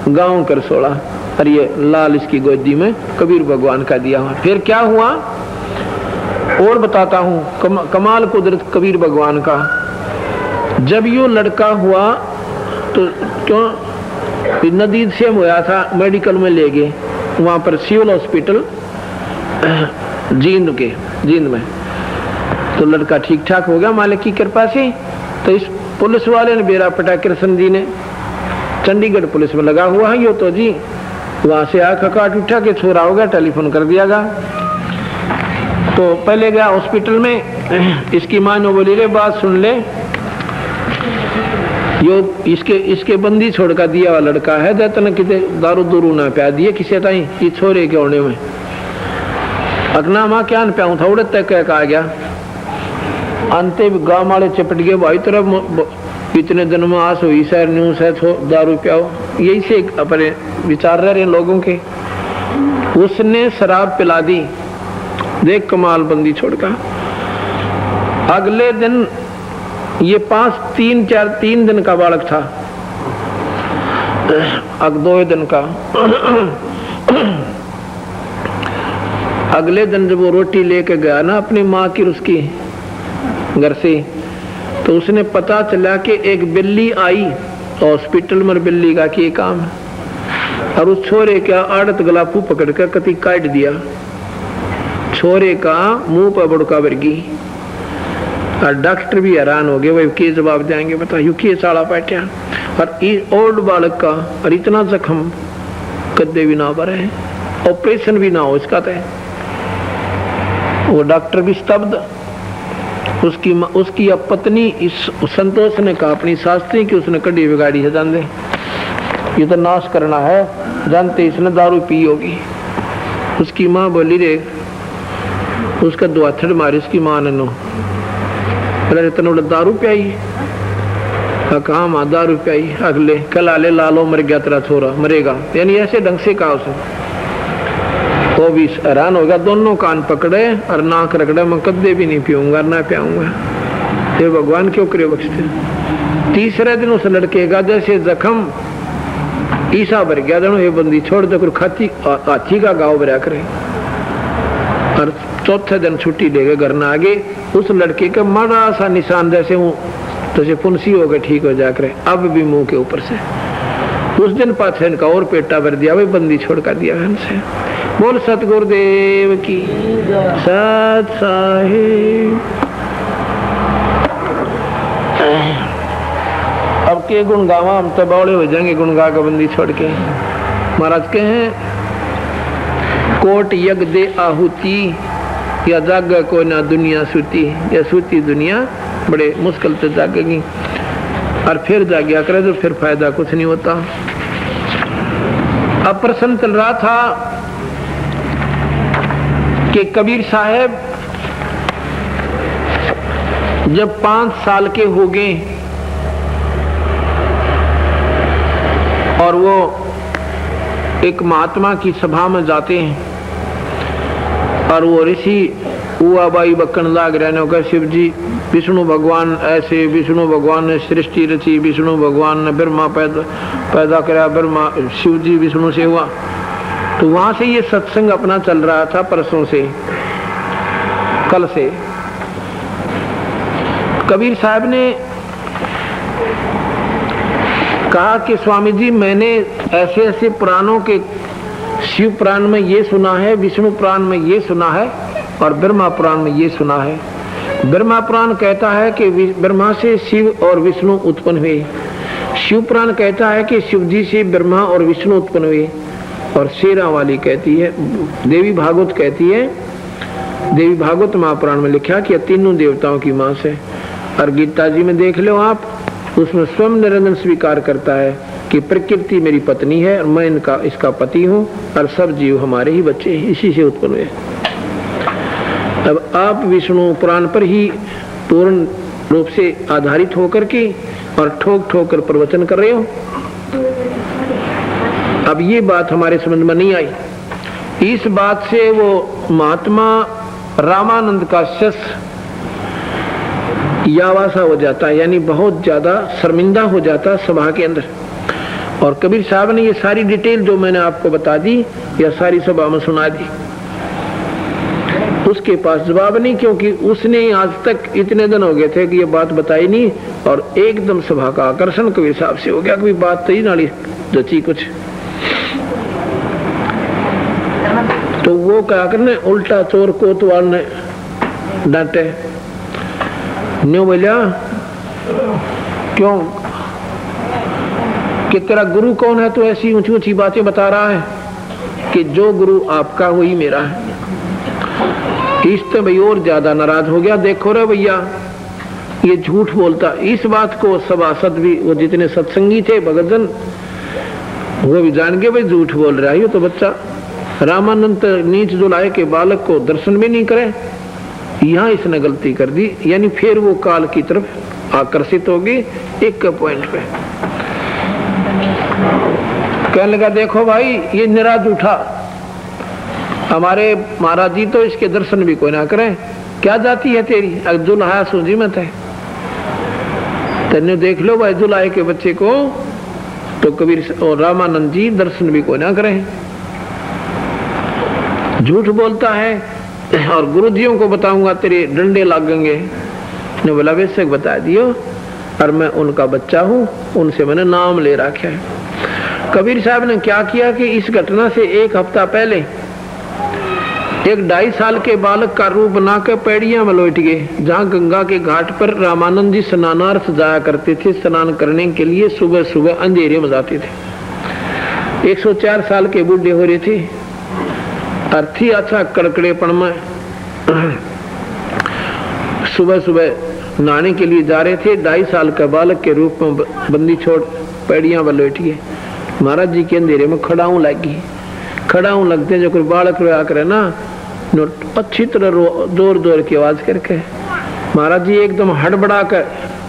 गांव करसोला, और ये लाल इसकी गोदी में कबीर भगवान का दिया हुआ। फिर क्या हुआ और बताता हूँ। कमाल कुदरत कबीर भगवान का। जब यो लड़का हुआ तो क्यों नदी से होया था, मेडिकल में ले गए, वहां पर सिविल हॉस्पिटल जींद में। तो लड़का ठीक ठाक हो गया मालिक की कृपा से। तो इस पुलिस वाले ने बेरा पटा, कृष्ण जी ने, चंडीगढ़ पुलिस में लगा हुआ है यो तो जी, वहां से आंख काट उठा के छोरा हो गया, टेलीफोन कर दिया गया। तो पहले गया हॉस्पिटल में, इसकी मां ने बोली रे बात सुन ले, यो इसके बंदी छोड़ का दिया हुआ लड़का है, जतन किते दारू दूरू ना प्या दिए किसी ताई ये छोरे के होने में अगना माँ क्या प्याऊ था उड़े तक कह आ गया। अंते गाँव वाले चिपट गए, भाई तरफ इतने दिन में आस हुई सर न्यूज है दारू प्याओ, यही से अपने विचार रहे लोगों के। उसने शराब पिला दी, देख कमाल बंदी छोड़कर। अगले दिन ये 3 दिन का बालक था, अग 2 दिन का। अगले दिन जब वो रोटी लेके गया ना अपनी माँ की उसकी घर से, तो उसने पता चला कि एक बिल्ली आई हॉस्पिटल में, बिल्ली का क्या काम है, और उस छोरे का आड़त गलापू पकड़ कर कति काट दिया। छोरे का मुंह पर बुड़का वर्गी, और डॉक्टर भी हैरान हो गए, वही के जवाब देंगे बता यू के साड़ा बैठा। और ओल्ड बालक का और इतना जख्म कदे भी ना भरे, ऑपरेशन भी ना हो इसका तय। वो डॉक्टर भी स्तब्ध। उसकी अब पत्नी इस संतोष ने कहा अपनी शास्त्री की उसने कड़ी बिगाड़ी है, जान दे ये तो नाश करना है, जानते इसने दारू पी होगी। उसकी माँ बोली रे, उसका दुआथड़ मारी उसकी माँ ने नो, अरे इतना दारू प्याई, कहा माँ दारू प्याई, अगले कल आले लालो मर गया तेरा छोरा मरेगा, यानी ऐसे ढंग से कहा उसे। वो भी हैरान हो गया, दोनों कान पकड़े और नाक रगड़े, मैं कदे भी नहीं पीऊंगा ना पियाऊंगा, ये भगवान क्यों करे बख्शते। तीसरे दिन उस लड़के का जैसे जख्म ईसा भर गया, दोनों ये बंदी छोड़ दे, हाथी का गाँव भरा करे। और चौथे दिन छुट्टी लेके घर न आगे, उस लड़के का बड़ा सा निशान जैसे हूँ जैसे फुंसी हो गए ठीक हो जाकर, अब भी मुंह के ऊपर से। उस दिन पाछे इनका और पेटा भर दिया, वही बंदी छोड़ कर दिया हमसे। बोल सतगुरुदेव की सत साहिब। अब के गुण गावा, हम तो बौड़े हो जाएंगे गुण गा का बंदी छोड़ के। महाराज के हैं कोट यज्ञ दे आहुति, या जाग कोई ना दुनिया सूती, या सूती दुनिया बड़े मुश्किल से जागेगी, और फिर जागया करे तो फिर फायदा कुछ नहीं होता। अब प्रश्न चल रहा था कि कबीर साहब जब 5 साल के हो गए और वो एक महात्मा की सभा में जाते हैं, और वो ऋषि हुआ बाई बक्कन लाग रहने का, शिव जी विष्णु भगवान ऐसे, विष्णु भगवान ने सृष्टि रची, विष्णु भगवान ने ब्रह्मा पैदा करा, ब्रह्मा शिव जी विष्णु से हुआ। तो वहां से ये सत्संग अपना चल रहा था परसों से, कल से। कबीर साहब ने कहा कि स्वामी जी मैंने ऐसे ऐसे पुराणों के, शिव पुराण में ये सुना है, विष्णु पुराण में ये सुना है, और ब्रह्मा पुराण में ये सुना है। ब्रह्मा पुराण कहता है कि ब्रह्मा से शिव और विष्णु उत्पन्न हुए, शिव पुराण कहता है कि शिव जी से ब्रह्मा और विष्णु उत्पन्न हुए, और शेरा वाली कहती है, देवी भागवत कहती है, देवी भागवत महापुराण में लिखा कि तीनों देवताओं की मां से। और गीता जी में देख लो आप, उसमें स्वयं निरंजन स्वीकार करता है कि प्रकृति मेरी पत्नी है और मैं इसका पति हूँ, और सब जीव हमारे ही बच्चे हैं, इसी से उत्पन्न हुए। अब आप विष्णु पुराण पर ही पूर्ण रूप से आधारित होकर के और ठोक ठोक कर प्रवचन कर रहे हो। अब ये बात हमारे समझ में नहीं आई। इस बात से वो महात्मा रामानंद का शिष्य यावासा हो जाता है, यानी बहुत ज्यादा शर्मिंदा हो जाता सभा के अंदर। और कबीर साहब ने ये सारी डिटेल जो मैंने आपको बता दी, या सारी सभा में सुना दी। उसके पास जवाब नहीं, क्योंकि उसने आज तक इतने दिन हो गए थे कि ये बात बताई नहीं, और एकदम सभा का आकर्षण कबीर साहब से हो गया कि बात तो ही नाली जची कुछ। तो वो क्या करने, उल्टा चोर कोतवाल ने डांटे, न्यू बोलिया क्यों कि तेरा गुरु कौन है, तो ऐसी ऊंची ऊंची बातें बता रहा है कि जो गुरु आपका वही मेरा है। इससे भाई और ज्यादा नाराज हो गया, देखो रे भैया ये झूठ बोलता। इस बात को सभासद भी, वो जितने सत्संगी थे भगतजन, वो भी जान गए भाई झूठ बोल रहा है ये तो बच्चा। रामानंद नीच जुलाए के बालक को दर्शन भी नहीं करे, यहाँ इसने गलती कर दी, यानी फिर वो काल की तरफ आकर्षित होगी एक पॉइंट पे। कहने लगा देखो भाई ये निरा झूठा, हमारे महाराज जी तो इसके दर्शन भी कोई ना करें, क्या जाती है तेरी, अब्दुल्ला सूजी मत है, तेने देख लो भाई जुलाए के बच्चे को, तो कबीर और रामानंद जी दर्शन भी कोई ना करें, झूठ बोलता है, और गुरुजियों को बताऊंगा तेरे डंडे लागेंगे। ने बोला वैसे बता दियो, और मैं उनका बच्चा हूँ, उनसे मैंने नाम ले रखा है। कबीर साहब ने क्या किया कि इस घटना से 1 हफ्ता पहले एक 2.5 साल के बालक का रूप बनाकर पैड़ियां में लौट गए, जहाँ गंगा के घाट पर रामानंद जी स्नानार्थ जाया करते थे। स्नान करने के लिए सुबह सुबह अंधेरे में जाते थे। 104 साल के बूढ़े हो रहे थे, अर्थी अच्छा कड़कड़ेपन में सुबह सुबह नहाने के लिए जा रहे थे। 2.5 साल का बालक के रूप में बंदी छोड़ पैड़ियां पर लौट गए। महाराज जी के अंधेरे में खड़ाऊं लगी, खड़ा हूं लगते जो कोई बालक रोया करे ना, अच्छी तरह जोर जोर की आवाज करके। महाराज जी एकदम हड़बड़ा कर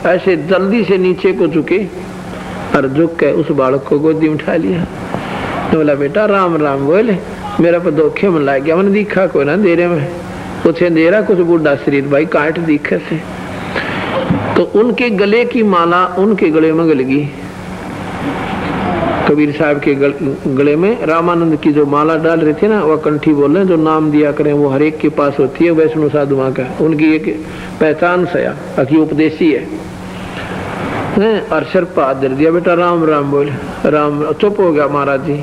ऐसे जल्दी से नीचे को झुके और झुक के उस बालक को गोदी में उठा लिया। तो बोला बेटा राम राम बोले, मेरा पर धोखे में लग गया, मैंने दिखा कोई ना देरे में, कुछ अंधेरा कुछ बूढ़ा शरीर भाई काट दिखे से। तो उनके गले की माला उनके गले में गल गई। कबीर साहब के गले में रामानंद की जो माला डाल रही थी ना, वह कंठी बोल रहे जो नाम दिया करें वो हर एक के पास होती है वैष्णो साधुओं का, उनकी एक पहचान सया अकी उपदेशी है। और सिर पर हाथ धर दिया, बेटा राम राम बोले। राम चुप हो गया महाराज जी।